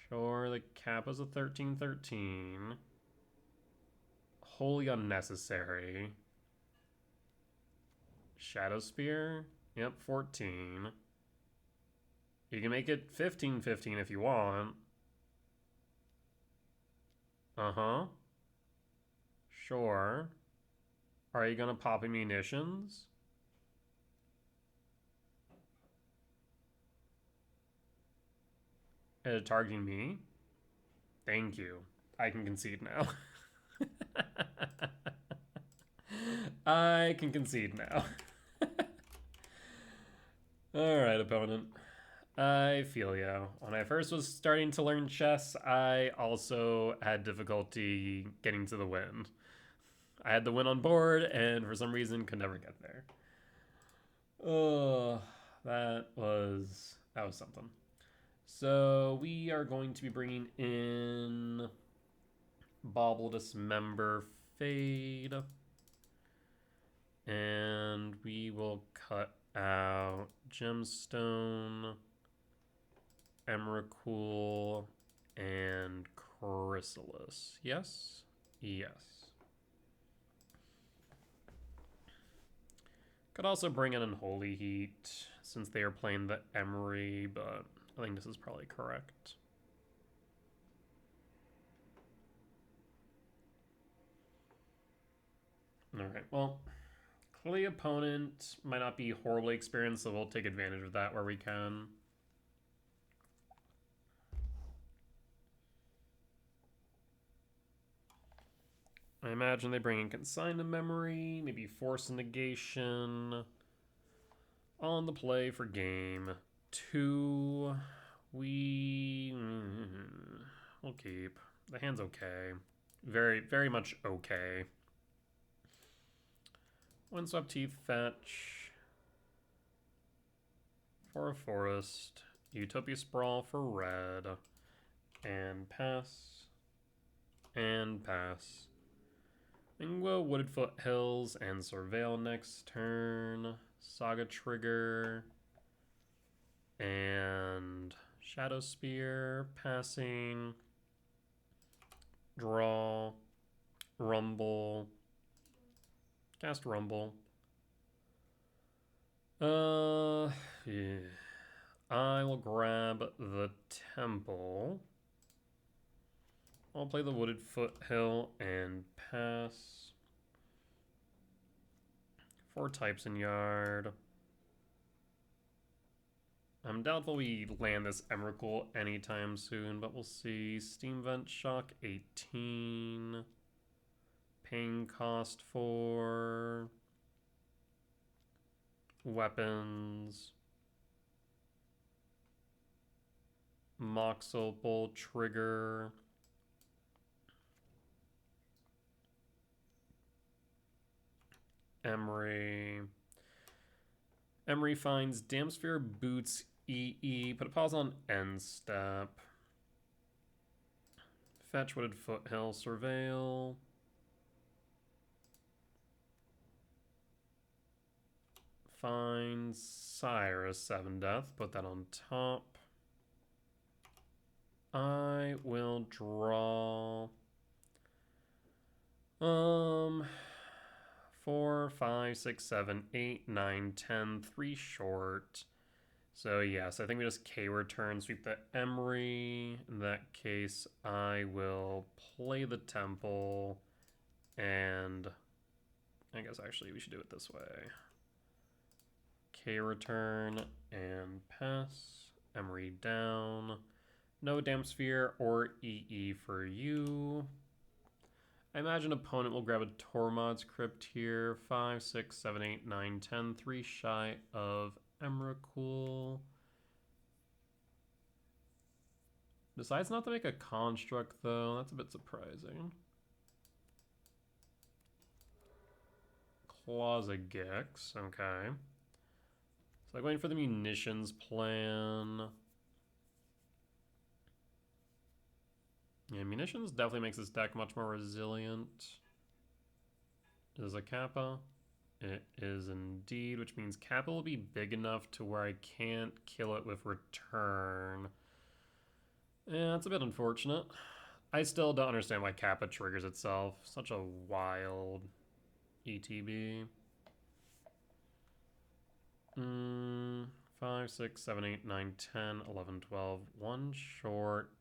S1: Sure, the Kappa's a 13/13. Wholly unnecessary. Shadow Spear? Yep, 14. You can make it 15/15 if you want. Uh-huh. Sure. Are you gonna pop munitions? Targeting me? Thank you. I can concede now. I can concede now. Alright, opponent. I feel ya. When I first was starting to learn chess, I also had difficulty getting to the win. I had the win on board, and for some reason could never get there. Oh, that was something. So we are going to be bringing in Bauble Dismember Fade. And we will cut out Gemstone, Emrakul, and Chrysalis. Yes? Yes. Could also bring in Unholy Heat, since they are playing the Emery, but I think this is probably correct. Alright, well, clearly opponent might not be horribly experienced, so we'll take advantage of that where we can. I imagine they bring in Consign to Memory, maybe Force Negation. On the play for game 2, we'll keep. The hand's okay. Very, very much okay. Windswept Teeth fetch. For a forest. Utopia Sprawl for red. And pass. And pass. Ingwa, Wooded Foothills, and Surveil next turn. Saga Trigger. And Shadow Spear. Passing. Draw. Rumble. Cast Rumble. Yeah. I will grab the Temple. I'll play the Wooded Foothill and pass. 4 types in yard. I'm doubtful we land this Emrakul anytime soon, but we'll see. Steam Vent Shock 18. Paying cost 4. Weapons. Mox Opal Trigger. Emery. Emery finds Damsphere, Boots, EE. Put a pause on end step. Fetch Wooded Foothill, Surveil. Finds Cyrus, 7 death. Put that on top. I will draw 4, 5, 6, 7, 8, 9, 10, 3 short. So yes, I think we just K return, sweep the Emery. In that case, I will play the Temple, and I guess actually we should do it this way. K return and pass. Emery down. No Damsphere or EE for you. I imagine opponent will grab a Tormod's Crypt here. 5, 6, 7, 8, 9, 10. 3 shy of Emrakul. Decides not to make a construct, though. That's a bit surprising. Claws of Gix. Okay. So I'm going for the munitions plan. Yeah, munitions definitely makes this deck much more resilient. Is a Kappa. It is indeed, which means Kappa will be big enough to where I can't kill it with return. Yeah, it's a bit unfortunate. I still don't understand why Kappa triggers itself. Such a wild ETB. 5, 6, 7, 8, 9, 10, 11, 12. One short.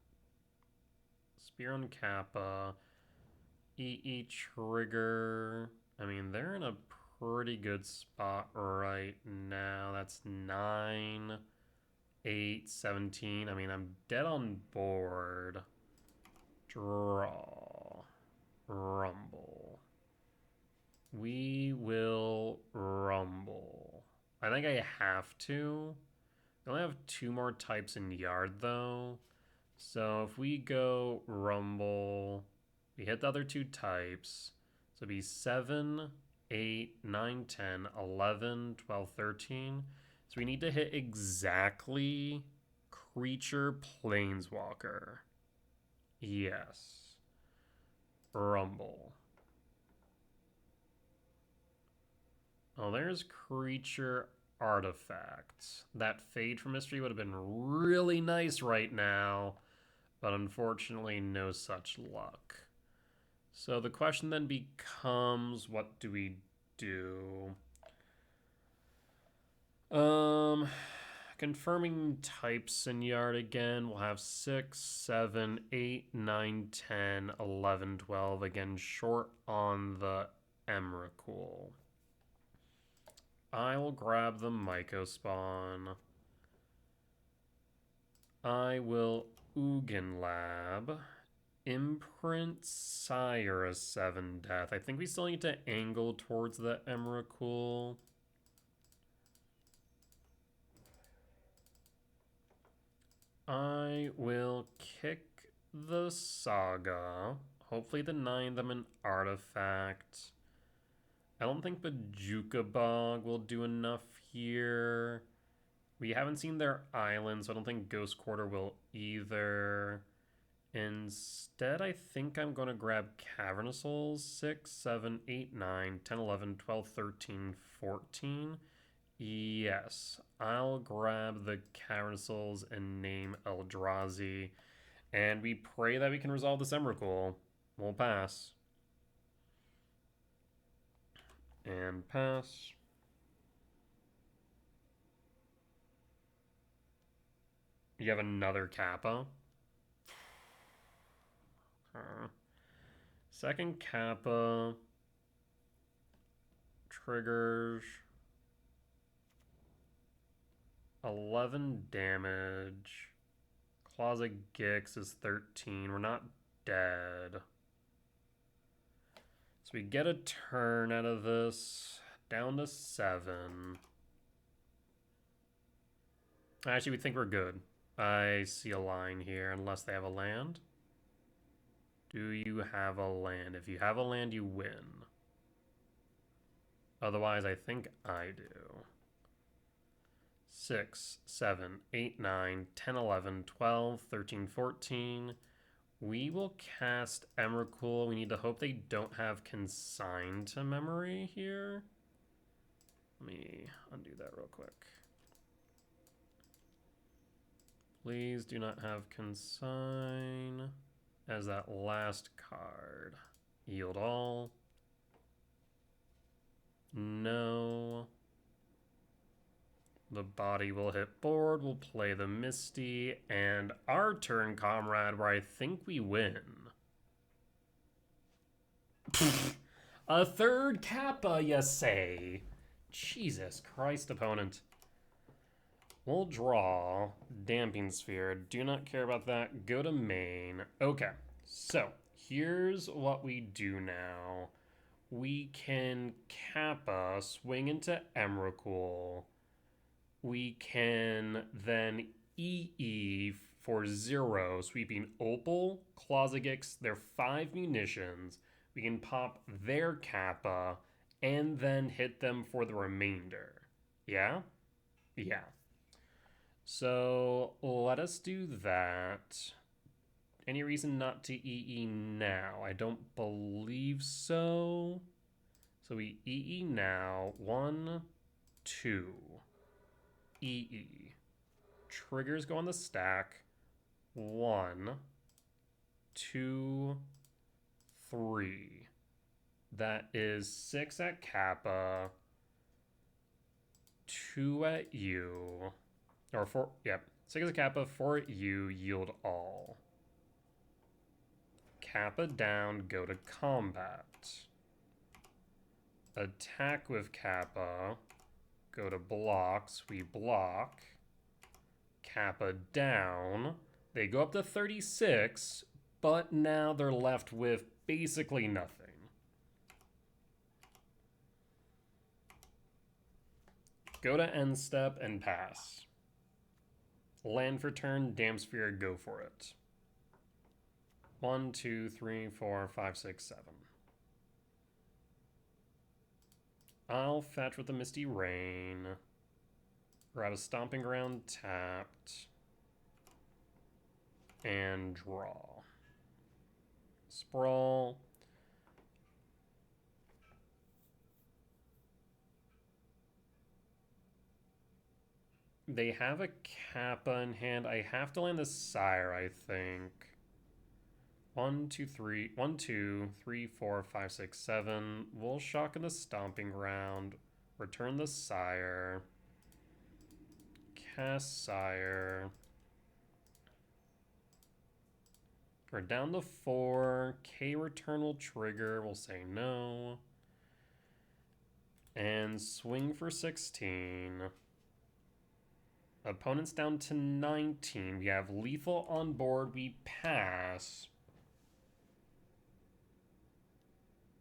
S1: Spear on Kappa. EE trigger. I mean, they're in a pretty good spot right now. That's 9, 8, 17. I mean, I'm dead on board. Draw. Rumble. We will rumble. I think I have to. I only have 2 more types in yard, though. So if we go rumble, we hit the other 2 types. So it'd be 7, 8, 9, 10, 11, 12, 13. So we need to hit exactly creature planeswalker. Yes. Rumble. Oh, there's creature artifacts. That Fade from Mystery would have been really nice right now, but unfortunately no such luck. So the question then becomes, what do we do? Confirming types in yard again. We'll have 6, 7, 8, 9, 10, 11, 12. Again, short on the Emrakul. I will grab the Myco spawn. I will Ugin Lab. Imprint Sire a 7 death. I think we still need to angle towards the Emrakul. I will kick the Saga. Hopefully deny them an artifact. I don't think Bajuka Bog will do enough here. We haven't seen their island, so I don't think Ghost Quarter will either. Instead, I think I'm going to grab Cavernous Souls. 6, 7, 8, 9, 10, 11, 12, 13, 14. Yes, I'll grab the Cavernous Souls and name Eldrazi. And we pray that we can resolve this Emrakul. We'll pass. And pass. You have another Kappa. Second Kappa. Triggers. 11 damage. Closet Gix is 13. We're not dead. So we get a turn out of this. Down to 7. Actually, we think we're good. I see a line here, unless they have a land. Do you have a land? If you have a land, you win. Otherwise, I think I do. 6, 7, 8, 9, 10, 11, 12, 13, 14. We will cast Emrakul. We need to hope they don't have Consign to Memory here. Let me undo that real quick. Please do not have Consign as that last card. Yield all. No. The body will hit board. We'll play the Misty. And our turn, comrade, where I think we win. A third Kappa, you say? Jesus Christ, opponent. We'll draw Damping Sphere. Do not care about that. Go to main. Okay, so here's what we do now. We can Kappa, swing into Emrakul. We can then EE for 0, sweeping Opal, Closet, their 5 munitions. We can pop their Kappa and then hit them for the remainder. Yeah? Yeah. So let us do that. Any reason not to EE now? I don't believe so. So we EE now. 1, 2. EE. Triggers go on the stack. 1, 2, 3. That is 6 at Kappa. 2 at U. Or 4, yep. 6 at Kappa, 4 at U, yield all. Kappa down, go to combat. Attack with Kappa, go to blocks, we block. Kappa down, they go up to 36, but now they're left with basically nothing. Go to end step and pass. Land for turn, Giltspire, go for it. 1, 2, 3, 4, 5, 6, 7. I'll fetch with the Misty Rain. Grab a Stomping Ground tapped. And draw. Sprawl. They have a Kappa in hand. I have to land the Sire, I think. 1, 2, 3. 1, 2, 3, 4, 5, 6, 7. We'll shock in the Stomping Ground. Return the Sire. Cast Sire. We're down to 4. K return will trigger. We'll say no. And swing for 16. Opponent's down to 19. We have lethal on board. We pass.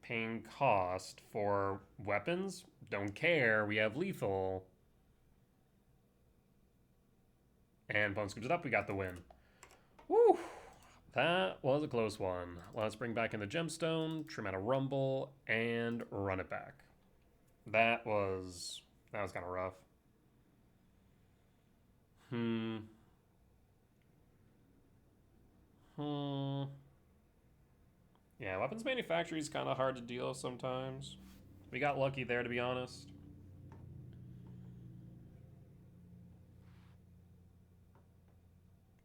S1: Paying cost for weapons. Don't care. We have lethal. And opponent scoops it up. We got the win. Woo! That was a close one. Let's bring back in the gemstone, trim out a rumble, and run it back. That was kind of rough. Yeah, weapons manufacturing is kind of hard to deal with sometimes. We got lucky there, to be honest.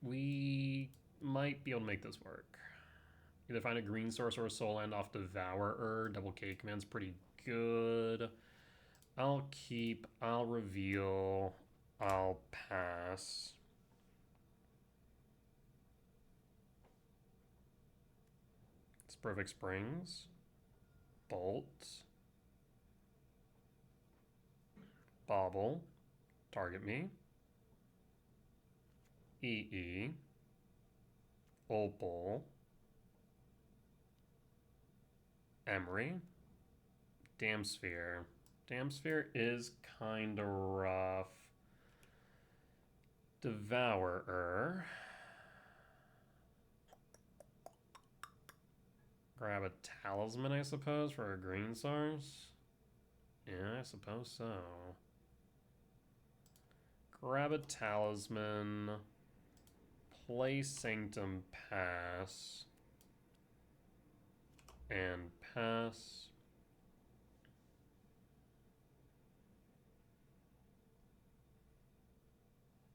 S1: We might be able to make this work. Either find a green source or a soul land off Devourer. Double K command's pretty good. I'll keep, I'll reveal, I'll pass. It's Perfect Springs. Bolt. Bobble. Target me. EE. Opal. Emery. Giltspire. Giltspire is kind of rough. Devourer. Grab a talisman, I suppose, for a green source. Yeah, I suppose so. Grab a talisman. Play Sanctum Pass. And pass.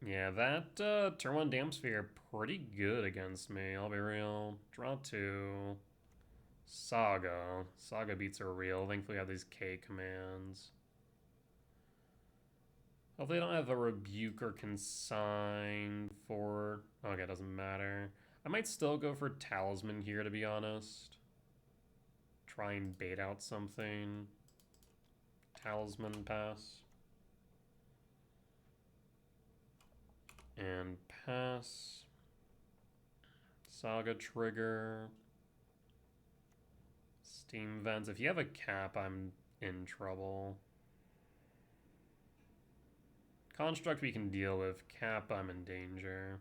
S1: Yeah, that turn 1 Giltspire pretty good against me, I'll be real. Draw 2. Saga. Saga beats are real. Thankfully, I have these K commands. Hopefully, I don't have a Rebuke or Consign for. Okay, it doesn't matter. I might still go for Talisman here, to be honest. Try and bait out something. Talisman pass. And pass. Saga trigger. Steam vents. If you have a cap, I'm in trouble. Construct we can deal with. Cap, I'm in danger.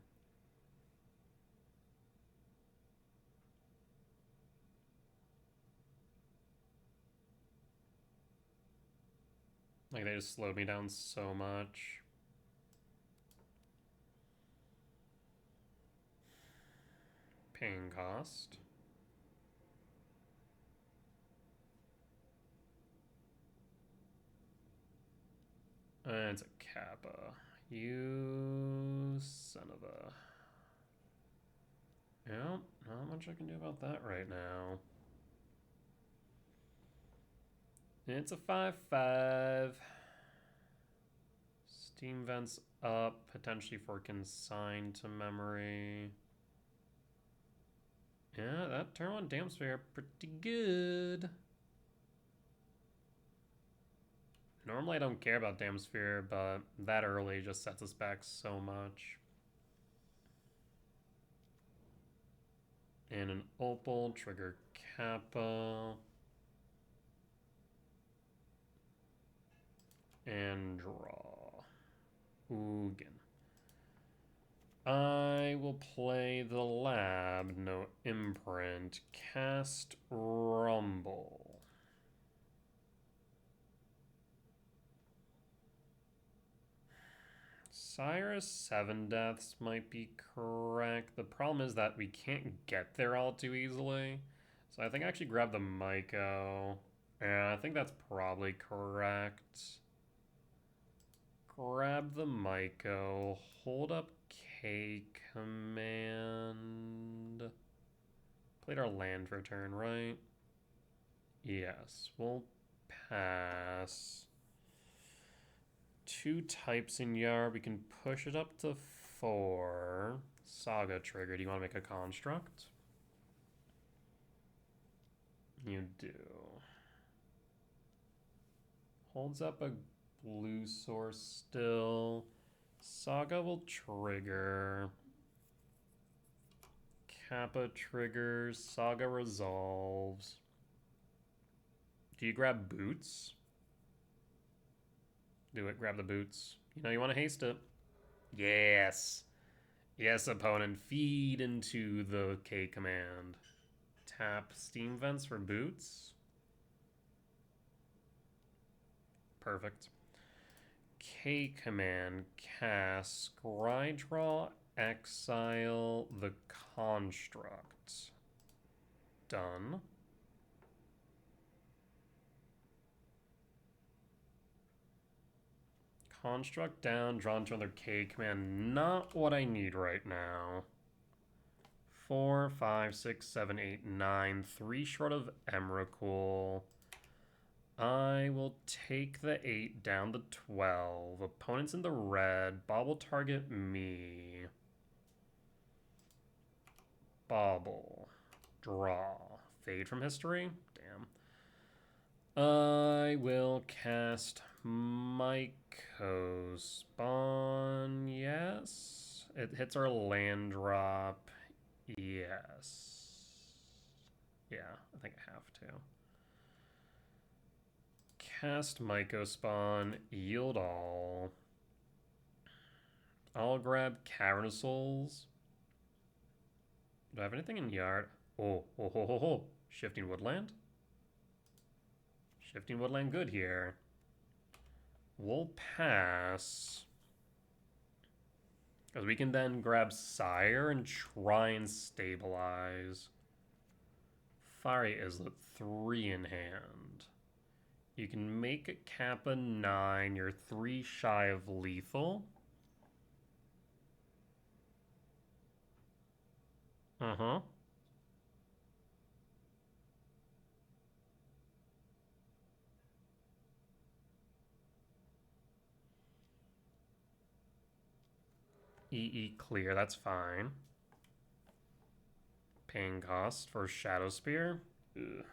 S1: Like, they just slowed me down so much. Paying cost. It's a Kappa. You son of a... Yeah, not much I can do about that right now. It's a 5/5. Steam vents up, potentially for consigned to memory. Yeah, that turn on Giltspire pretty good. Normally I don't care about Giltspire, but that early just sets us back so much. And an Opal, trigger Kappa. And draw. Ugin. I will play the lab, no imprint, cast Rumble. Cyrus 7 deaths might be correct. The problem is that we can't get there all too easily. So I think I actually grab the Myco. Yeah, I think that's probably correct. Grab the Myco, hold up K command. Played our land for a turn, right? Yes, we'll pass. 2 types in Yard. We can push it up to 4. Saga trigger. Do you want to make a construct? You do. Holds up a blue source still. Saga will trigger. Kappa triggers. Saga resolves. Do you grab boots? Do it. Grab the boots. You know you want to haste it. Yes. Yes, opponent. Feed into the K command. Tap steam vents for boots. Perfect. K command. Cast. Scry draw. Exile the construct. Done. Construct down, drawn to another K command. Not what I need right now. 4, 5, 6, 7, 8, 9. 3 short of Emrakul. I will take the 8 down to 12. Opponent's in the red. Bob will target me. Bobble. Draw. Fade from history? Damn. I will cast Myco Spawn. Yes. It hits our land drop. Yes. Yeah, I think I have to. Cast Myco Spawn. Yield all. I'll grab Cavern of Souls. Do I have anything in Yard? Oh. Shifting Woodland? Shifting Woodland good here. We'll pass. Because we can then grab Sire and try and stabilize. Fiery Islet, 3 in hand. You can make a Kappa 9. You're 3 shy of lethal. Uh-huh. EE clear, that's fine. Paying cost for Shadow Spear. Ugh.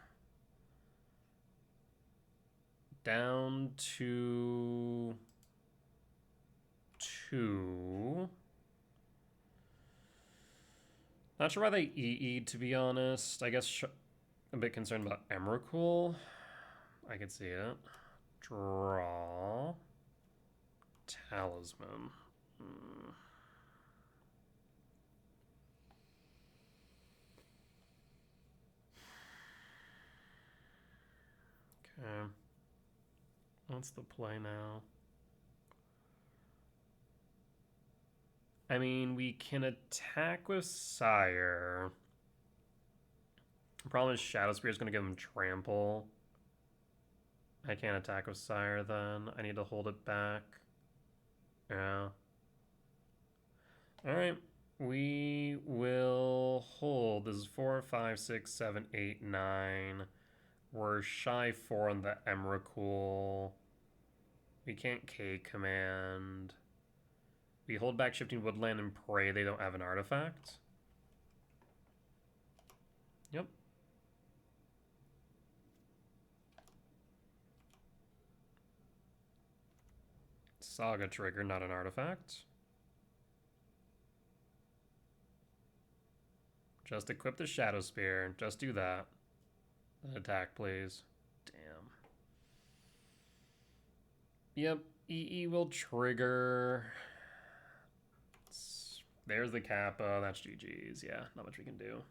S1: Down to 2. Not sure why they EE'd, to be honest. I guess a bit concerned about Emrakul. I could see it. Draw. Talisman. Okay. What's the play now? I mean, we can attack with Sire. The problem is Shadow Spear is going to give him trample. I can't attack with Sire then. I need to hold it back. Yeah. Alright. We will hold. This is 4, 5, 6, 7, 8, 9. We're shy 4 on the Emrakul. We can't K command. We hold back Shifting Woodland and pray they don't have an artifact. Yep. Saga trigger, not an artifact. Just equip the Shadow Spear. Just do that. Then attack, please. Damn. Yep. EE will trigger. There's the Kappa. That's GG's. Yeah, not much we can do.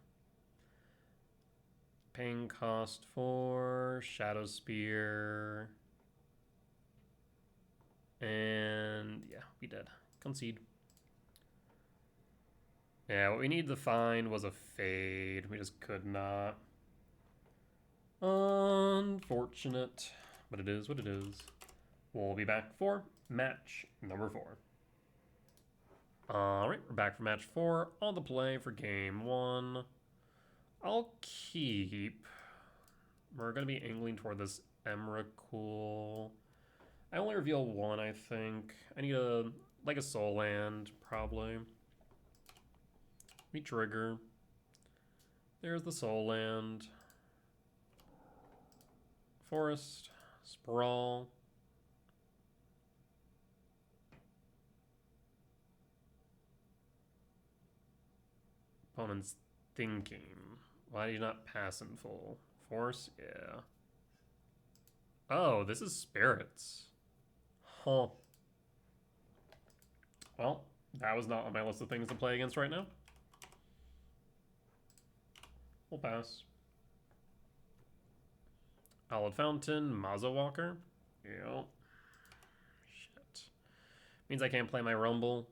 S1: Paying cost 4. Shadow Spear. And yeah, we did. Concede. Yeah, what we needed to find was a fade. We just could not. Unfortunate. But it is what it is. We'll be back for match number 4. Alright, we're back for match 4. On the play for game 1. I'll keep. We're going to be angling toward this Emrakul. I only reveal 1, I think. I need a soul land, probably. We trigger. There's the soul land. Forest. Sprawl. Opponent's thinking. Why do you not pass in full? Force? Yeah. Oh, this is spirits. Huh. Well, that was not on my list of things to play against right now. We'll pass. Hallowed Fountain, Mazo Walker. Yep. Shit. Means I can't play my Rumble.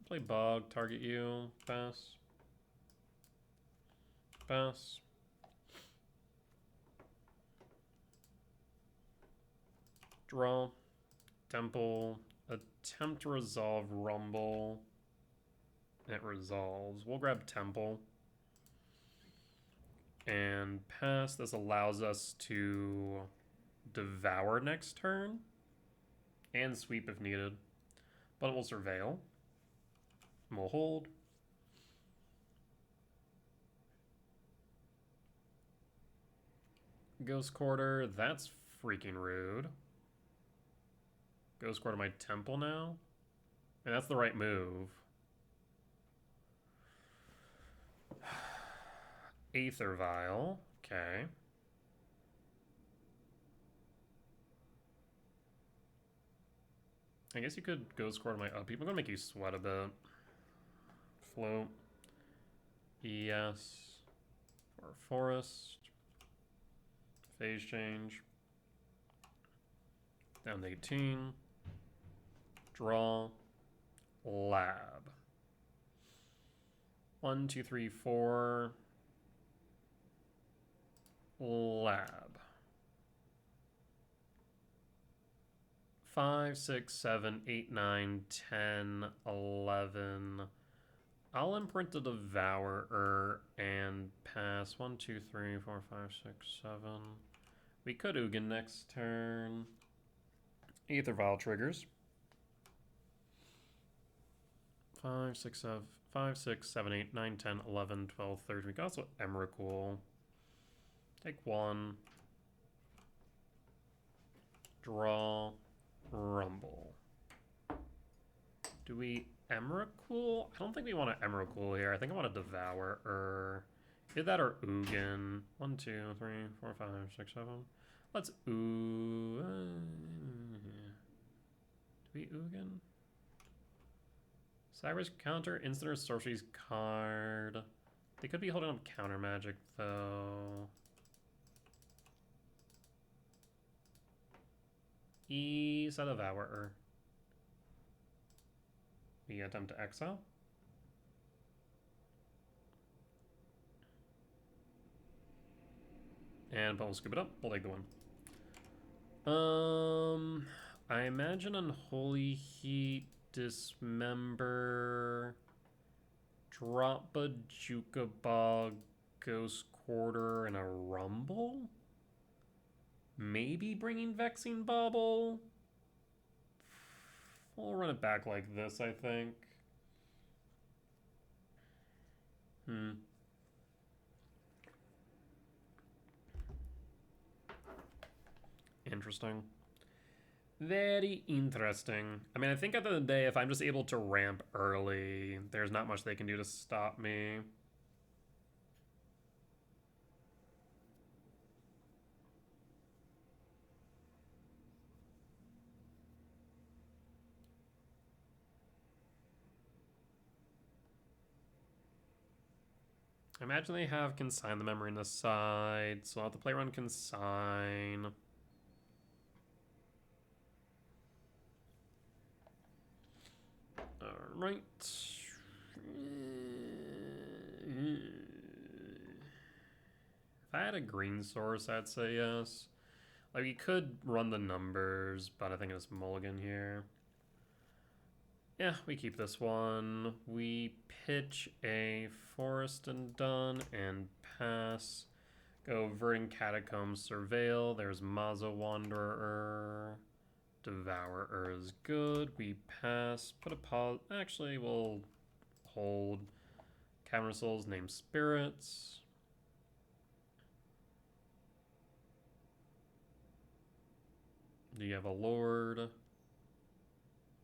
S1: Play Bog, target you. Pass. Pass. Draw. Temple. Attempt to resolve Rumble. It resolves. We'll grab Temple. And pass. This allows us to devour next turn. And sweep if needed. But we'll surveil. We'll hold. Ghost Quarter. That's freaking rude. Ghost Quarter my Temple now. And that's the right move. Aether Vial. Okay. I guess you could Ghost Quarter my upkeep. I'm gonna make you sweat a bit. Float. Yes. For Forest. Phase change. Down to 18. Draw. Lab. 1, 2, 3, 4. Lab. 5, 6, 7, 8, 9, 10, 11. I'll imprint the Devourer and pass. 1, 2, 3, 4, 5, 6, 7. We could Ugin next turn. Aether Vial triggers. 5, 6, 7, 8, 9, 10, 11, 12, 13. We can also Emrakul. Take 1. Draw. Rumble. Do we Emrakul? I don't think we want to Emrakul here. I think I want to Devour. Either that or Ugin. 1, 2, 3, 4, 5, 6, 7. Let's Do we Ugin? Cyber's counter instant or sorcery's card. They could be holding up counter magic though. Set of Devourer. We attempt to exile. And we'll scoop it up. We'll take the win. I imagine Unholy Heat, Dismember, drop a Jukabog, Ghost Quarter, and a Rumble? Maybe bringing Vexing Bauble? We'll run it back like this, I think. Interesting. Very interesting. I mean, I think at the end of the day, if I'm just able to ramp early, there's not much they can do to stop me. I imagine they have Consign the Memory on the side, so I'll have to play around Consign. Alright. If I had a green source, I'd say yes. Like, we could run the numbers, but I think it's mulligan here. Yeah, we keep this one. We pitch a Forest and Dun and pass. Go Verdant Catacombs, Surveil. There's Maza Wanderer. Devourer is good. We pass. Put a pause. Actually, we'll hold. Cavern Souls, name Spirits. Do you have a Lord?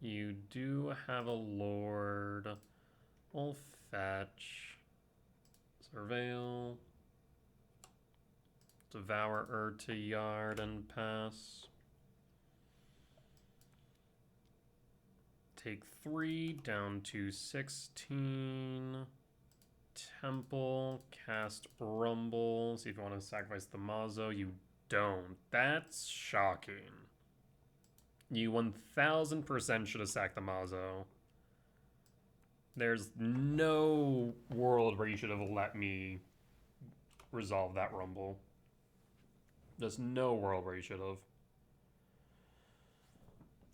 S1: You do have a Lord. We'll fetch. Surveil. Devourer to yard and pass. Take 3 down to 16. Temple, cast Rumble. See if you want to sacrifice the Mazo. You don't. That's shocking. You 1000% should have sacked the Mazo. There's no world where you should have let me resolve that Rumble. There's no world where you should have.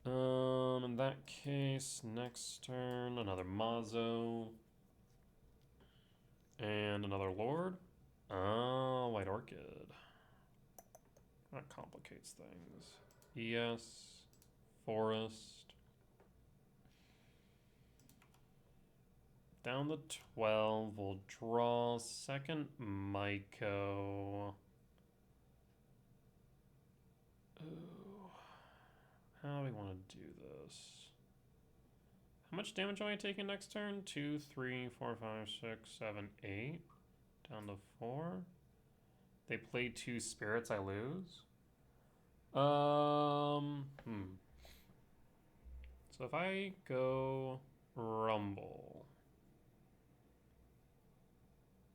S1: In that case, next turn, another Mazo. And another Lord. Oh, White Orchid. That complicates things. Yes. Forest. Down to 12. We'll draw second Myco. Ooh. How do we want to do this? How much damage am I taking next turn? 2, 3, 4, 5, 6, 7, 8. Down to 4. They play 2 spirits, I lose. So if I go Rumble.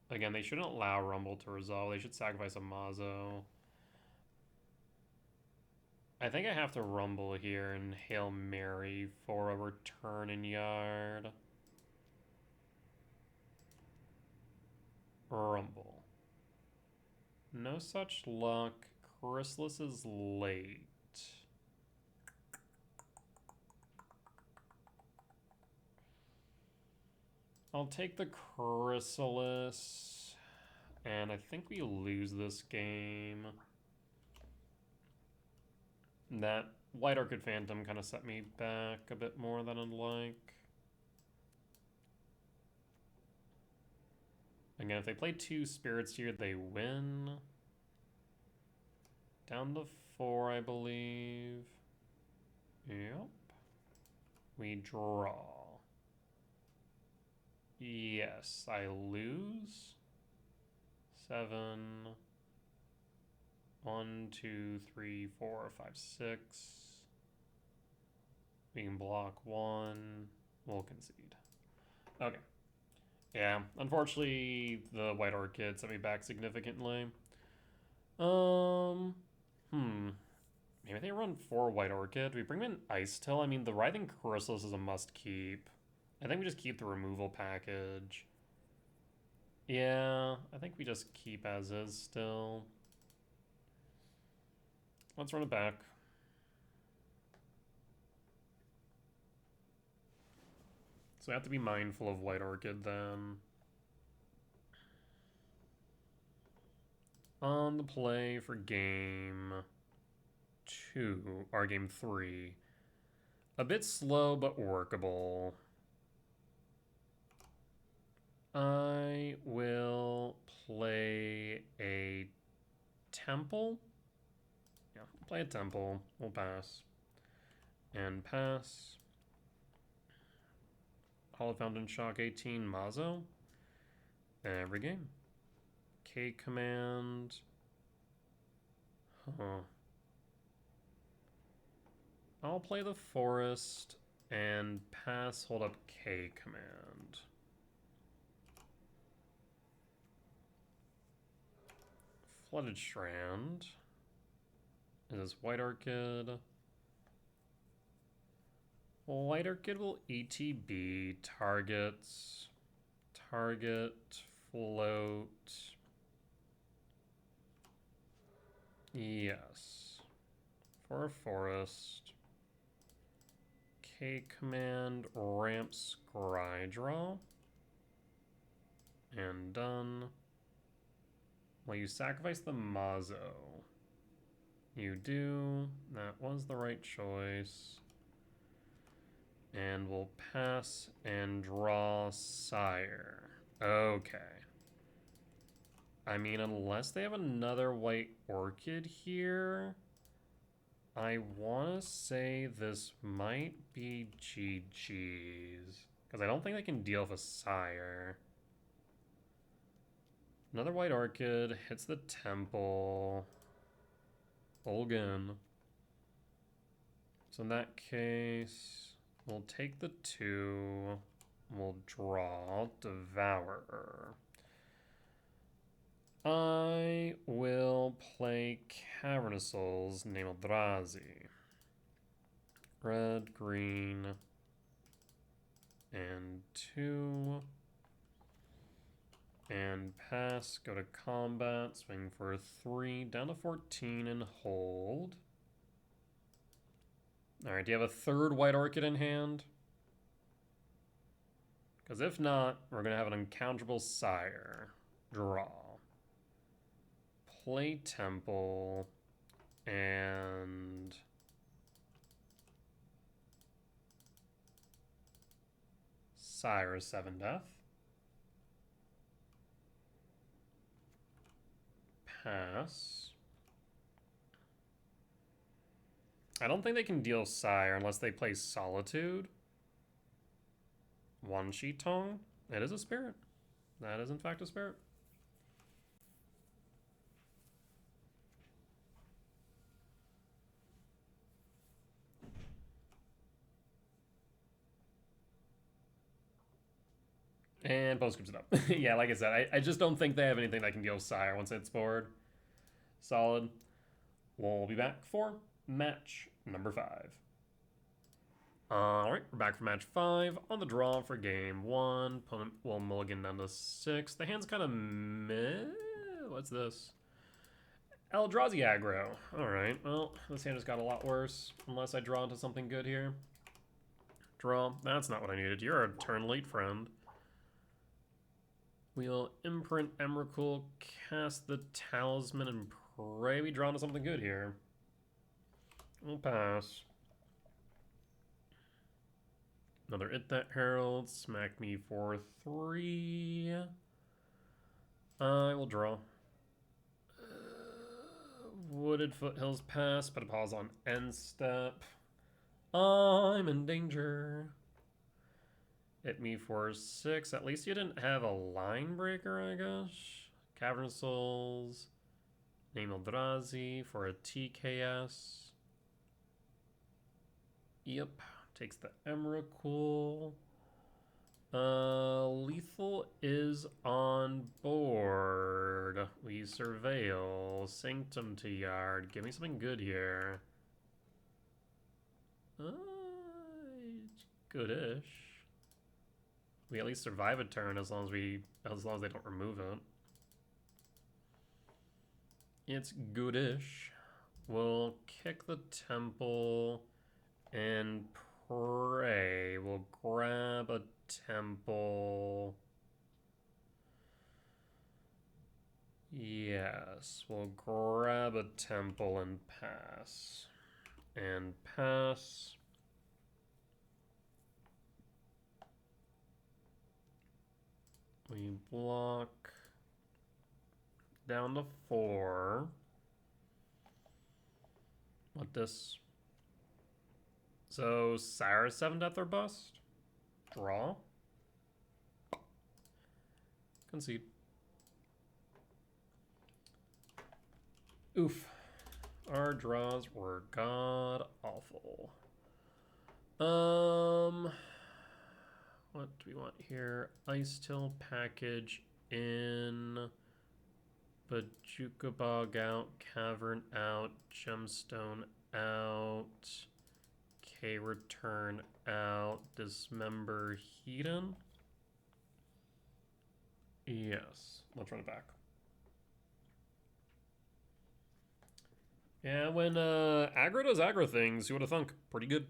S1: Again, they shouldn't allow Rumble to resolve. They should sacrifice a Mazo. I think I have to Rumble here and Hail Mary for a return in yard. Rumble. No such luck. Chrysalis is late. I'll take the Chrysalis. And I think we lose this game. That White Orchid Phantom kind of set me back a bit more than I'd like. Again, if they play 2 spirits here, they win. Down to 4, I believe. Yep. We draw. Yes, I lose. 7. 1, 2, 3, 4, 5, 6. We can block 1. We'll concede. Okay. Yeah, unfortunately, the White Orchid set me back significantly. Maybe they run 4 White Orchid. We bring in Ice Till. I mean, the Writhing Chrysalis is a must keep. I think we just keep the removal package. Yeah, I think we just keep as is still. Let's run it back. So I have to be mindful of White Orchid then. On the play for game 2, or game 3. A bit slow, but workable. I will play a temple. Yeah, play a temple. We'll pass. And pass. Hollow Fountain Shock 18 Mazo. Every game. K command. Huh. I'll play the forest and pass, hold up K command. Flooded Strand. Is this White Orchid? White Orchid will ETB targets. Target, float. Yes. For a forest. K command, ramp scry draw. And done. Well, you sacrifice the Mazo. You do. That was the right choice. And we'll pass and draw Sire. Okay. I mean, unless they have another White Orchid here, I want to say this might be GG's. Because I don't think they can deal with a Sire. Another White Orchid hits the temple. Olgan. So in that case, we'll take the 2. We'll draw Devourer. I will play Cavernous Souls, name Eldrazi. Red, green, and 2. And pass, go to combat, swing for a 3, down to 14 and hold. Alright, do you have a third White Orchid in hand? Because if not, we're going to have an uncounterable Sire. Draw. Play Temple. And Sire 7 death. Pass. I don't think they can deal Sire unless they play Solitude. One Sheet Tongue. It is a spirit. That is in fact a spirit. And postscripts it up. Yeah, like I said, I just don't think they have anything that can deal Sire once it's forward. Solid. We'll be back for match number 5. Alright, we're back for match 5. On the draw for game 1. Opponent will mulligan down to 6. The hand's kind of meh. What's this? Eldrazi Aggro. Alright, well, this hand just got a lot worse. Unless I draw into something good here. Draw. That's not what I needed. You're a turn late, friend. We'll imprint Emrakul, cast the Talisman, and pray we draw into something good here. We'll pass. Another It That Herald, smack me for 3. I will draw. Wooded Foothills pass, but a pause on end step. I'm in danger. Hit me for 6. At least you didn't have a line breaker, I guess. Cavern Souls. Name Eldrazi for a TKS. Yep. Takes the Emrakul. Lethal is on board. We surveil. Sanctum to Yard. Give me something good here. Goodish. We at least survive a turn as long as they don't remove it. It's goodish. We'll kick the temple and pray. We'll grab a temple. Yes, we'll grab a temple and pass. And pass. We block down to 4. What this? So Cyrus 7 Death or Bust? Draw? Concede. Oof. Our draws were god awful. What do we want here? Ice Till package in. Bajuka Bog out. Cavern out. Gemstone out. K return out. Dismember Hedon. Yes. Let's run it back. Yeah, when aggro does aggro things, you would have thunk. Pretty good.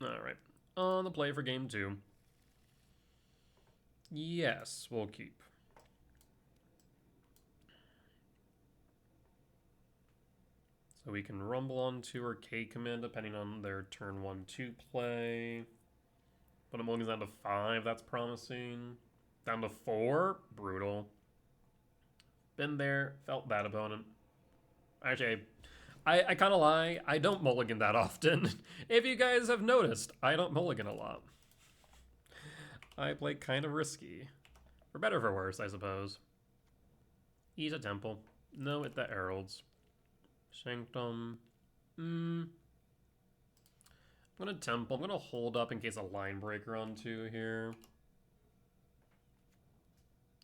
S1: Alright. On the play for game 2. Yes, we'll keep. So we can rumble onto our K command depending on their turn 1-2 play. But I'm only down to 5, that's promising. Down to 4, brutal. Been there, felt that opponent. Actually, I kind of lie. I don't mulligan that often. If you guys have noticed, I don't mulligan a lot. I play kind of risky. For better or for worse, I suppose. Ease a temple. No, it the heralds. Sanctum. I'm gonna temple. I'm gonna hold up in case a line breaker on 2 here.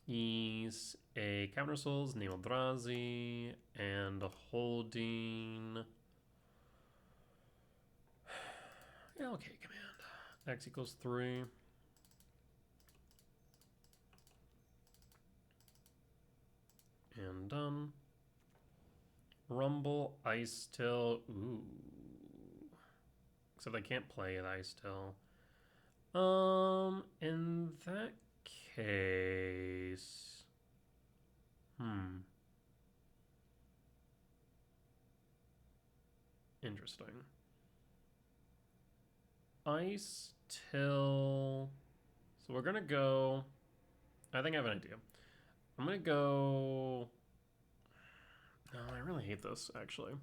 S1: He's a Counter Souls, name Eldrazi, and a holding. Yeah, okay, command. X equals 3. And done. Rumble, Ice Till. Ooh. Except I can't play an Ice Till. In that case. Interesting. Ice Till. So we're gonna go. I think I have an idea. I'm gonna go. No, I really hate this actually.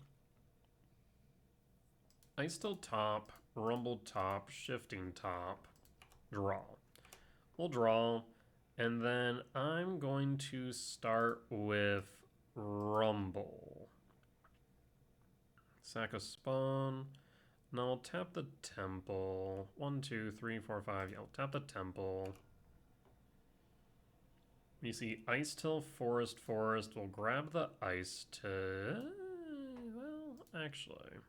S1: Ice Till top, Rumble top, Shifting top, draw. We'll draw, and then I'm going to start with Rumble. Sack a spawn. Now I'll tap the temple. 1, 2, 3, 4, 5. Yeah, I'll tap the temple. You see Ice Till, Forest, Forest. We'll grab the Ice Till. Well, actually.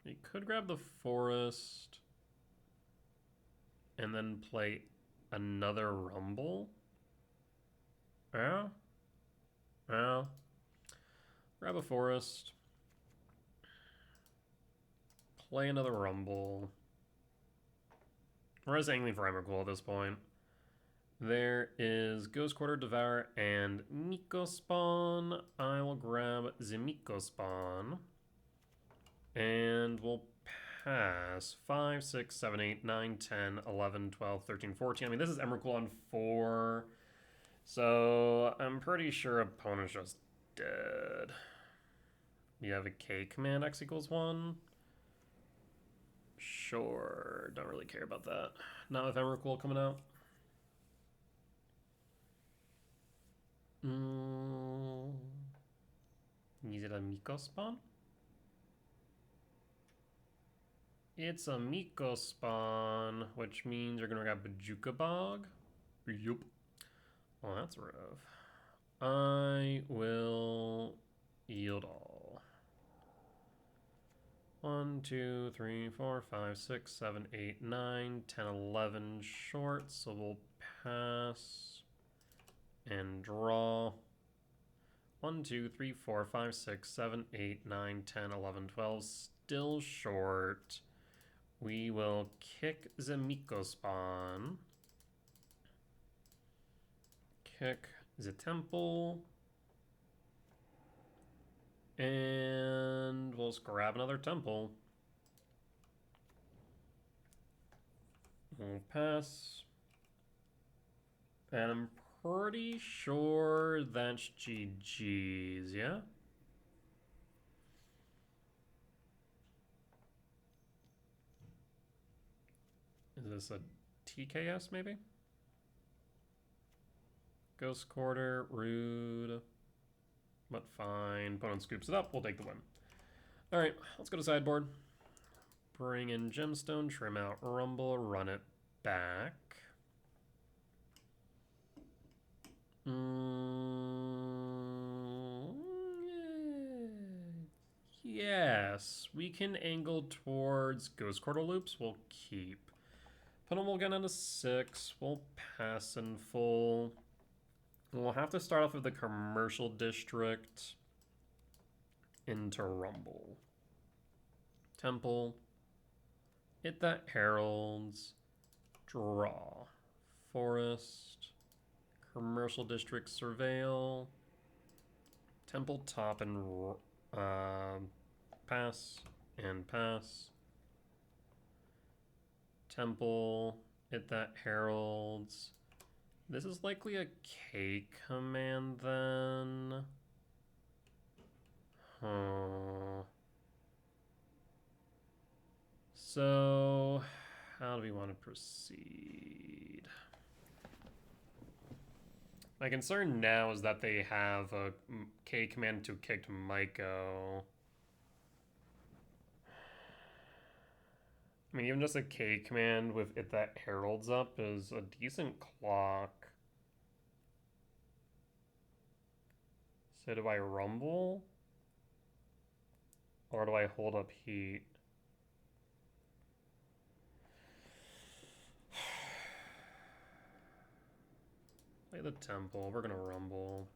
S1: We could grab the Forest. And then play another Rumble. Yeah? Yeah. Grab a Forest. Play another Rumble. We're just angling for Emrakul at this point. There is Ghost Quarter, Devour, and Miko Spawn. I will grab the Miko Spawn. And we'll pass 5, 6, 7, 8, 9, 10, 11, 12, 13, 14. I mean, this is Emrakul on 4. So I'm pretty sure opponent's just dead. You have a K command, X equals 1. Sure, don't really care about that. Not with Emrakul coming out. Is it a Miko spawn? It's a Miko spawn, which means you're gonna grab Bajuka Bog. Yup. Well, that's rough. I will yield all. 1, 2, 3, 4, 5, 6, 7, 8, 9, 10, 11 short, so we'll pass and draw. 1, 2, 3, 4, 5, 6, 7, 8, 9, 10, 11, 12. Still short. We will kick the Miko spawn. Kick the temple. And we'll just grab another temple. We'll pass. And I'm pretty sure that's GG's, yeah? Is this a TKS maybe? Ghost Quarter, rude. But fine. Opponent scoops it up. We'll take the win. Alright, let's go to sideboard. Bring in Gemstone, trim out Rumble, run it back. Yes, we can angle towards Ghost Quarter loops. We'll keep. Opponent will get into 6. We'll pass in full. We'll have to start off with the Commercial District into Rumble. Temple. Hit that Heralds. Draw. Forest. Commercial District Surveil. Temple top and pass and pass. Temple. Hit that Heralds. This is likely a K command then. Huh. So, how do we want to proceed? My concern now is that they have a K command to kick Maiko. I mean, even just a K command with it that heralds up is a decent clock. So do I rumble? Or do I hold up heat? Play the temple. We're gonna rumble.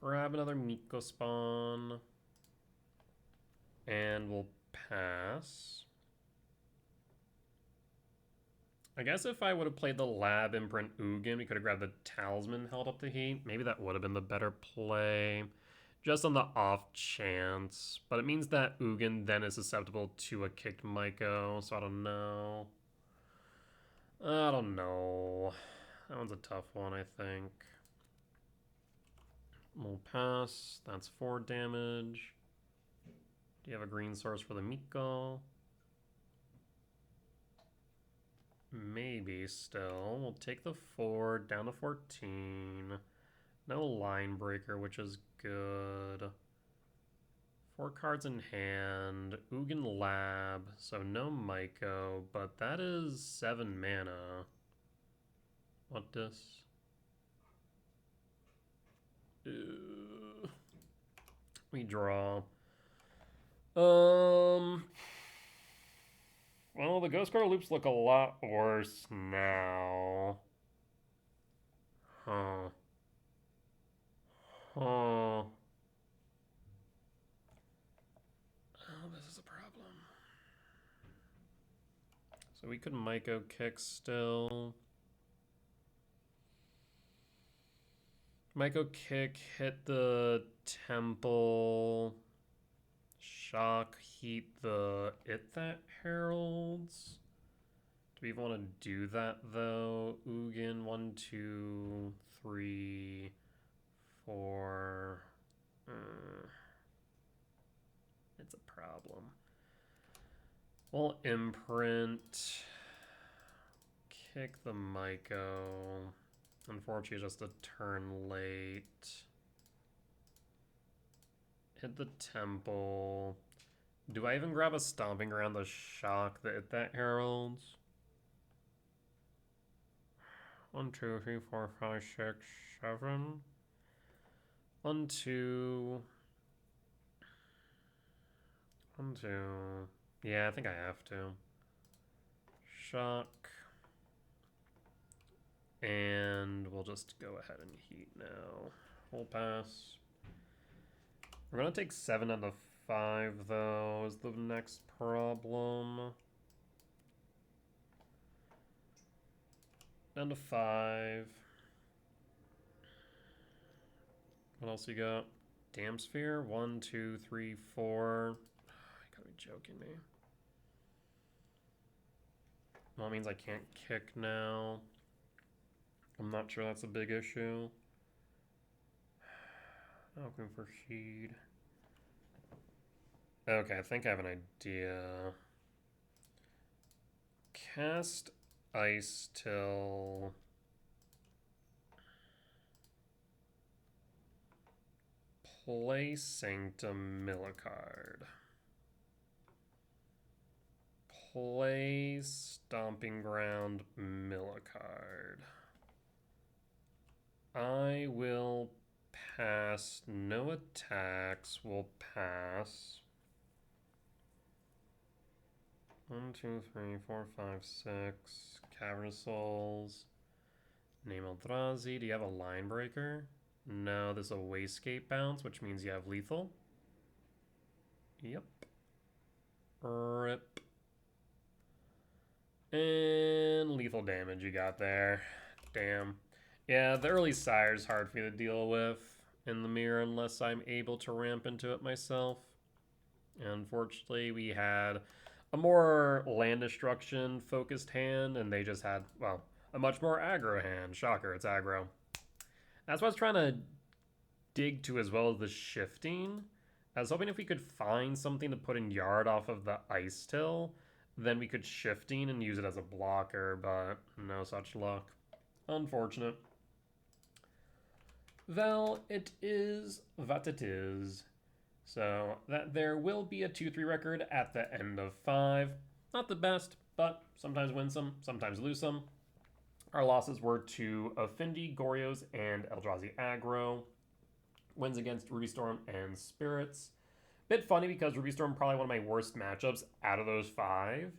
S1: Grab another Miko spawn. And we'll pass. I guess if I would have played the Lab Imprint Ugin, we could have grabbed the Talisman, held up the heat. Maybe that would have been the better play. Just on the off chance. But it means that Ugin then is susceptible to a kicked Maiko, so I don't know. I don't know. That one's a tough one, I think. We'll pass. That's 4 damage. Do you have a green source for the Miko? Maybe still. We'll take the 4 down to 14. No line breaker, which is good. 4 cards in hand. Ugin Lab, so no Maiko, but that is 7 mana. What this? We draw. Well, the Ghost Quarter loops look a lot worse now. Huh. Oh, this is a problem. So we could Maiko kick still. Maiko kick, hit the temple. Shock, heat the that heralds. Do we even want to do that though? Ugin, 1, 2, 3, 4. It's a problem. We'll imprint. Kick the Maiko. Unfortunately, just a turn late. Hit the temple. Do I even grab a Stomping Ground the shock that heralds? 1, 2, 3, 4, 5, 6, 7. 1, 2. 1, 2. Yeah, I think I have to. Shock. And we'll just go ahead and heat now. Full pass. We're going to take 7 out of 5, though, is the next problem. Down to 5. What else you got? Dam Sphere? 1, 2, 3, 4. You gotta be joking me. Well, that means I can't kick now. I'm not sure that's a big issue. Looking for feed. Okay, I think I have an idea. Cast Ice till... Play Sanctum, mill a card. Play Stomping Ground, mill a card. I will pass. No attacks. Will pass. 1, 2, 3, 4, 5, 6. Cavernous Souls. Name Eldrazi. Do you have a line breaker? No, there's a Wayscape bounce, which means you have lethal. Yep. Rip. And lethal damage you got there. Damn. Yeah, the early sire's hard for me to deal with in the mirror unless I'm able to ramp into it myself. Unfortunately, we had a more land destruction focused hand, and they just had, well, a much more aggro hand. Shocker, it's aggro. That's what I was trying to dig to, as well as the shifting. I was hoping if we could find something to put in yard off of the ice till, then we could shifting and use it as a blocker, but no such luck. Unfortunate. Well, it is what it is. So that there will be a 2-3 record at the end of 5. Not the best, but sometimes win some, sometimes lose some. Our losses were to Affinity, Goryos, and Eldrazi Aggro. Wins against Ruby Storm and Spirits. Bit funny because Ruby Storm probably one of my worst matchups out of those 5.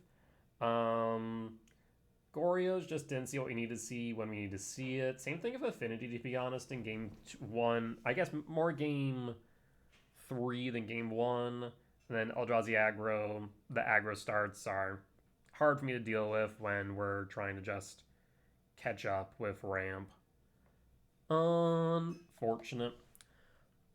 S1: Goryos just didn't see what we need to see when we need to see it. Same thing with Affinity, to be honest, in game 1. I guess more game 3 than game 1. And then Eldrazi Aggro, the aggro starts are hard for me to deal with when we're trying to just catch up with ramp. Unfortunate.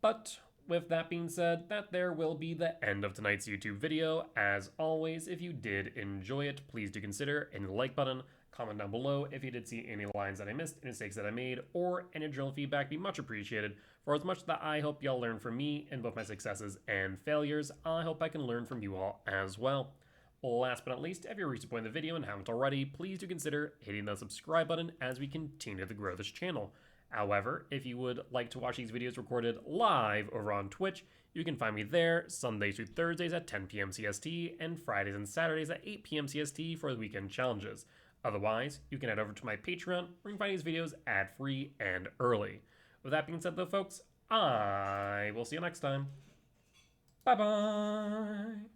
S1: But with that being said, that there will be the end of tonight's YouTube video. As always, if you did enjoy it, please do consider hitting the like button, comment down below if you did see any lines that I missed, any mistakes that I made, or any general feedback. Be much appreciated. For as much that I hope y'all learn from me in both my successes and failures, I hope I can learn from you all as well. Last but not least, if you're reached a point in the video and haven't already, please do consider hitting the subscribe button as we continue to grow this channel. However, if you would like to watch these videos recorded live over on Twitch, you can find me there Sundays through Thursdays at 10 p.m. CST and Fridays and Saturdays at 8 p.m. CST for the weekend challenges. Otherwise, you can head over to my Patreon where you can find these videos ad-free and early. With that being said though, folks, I will see you next time. Bye-bye!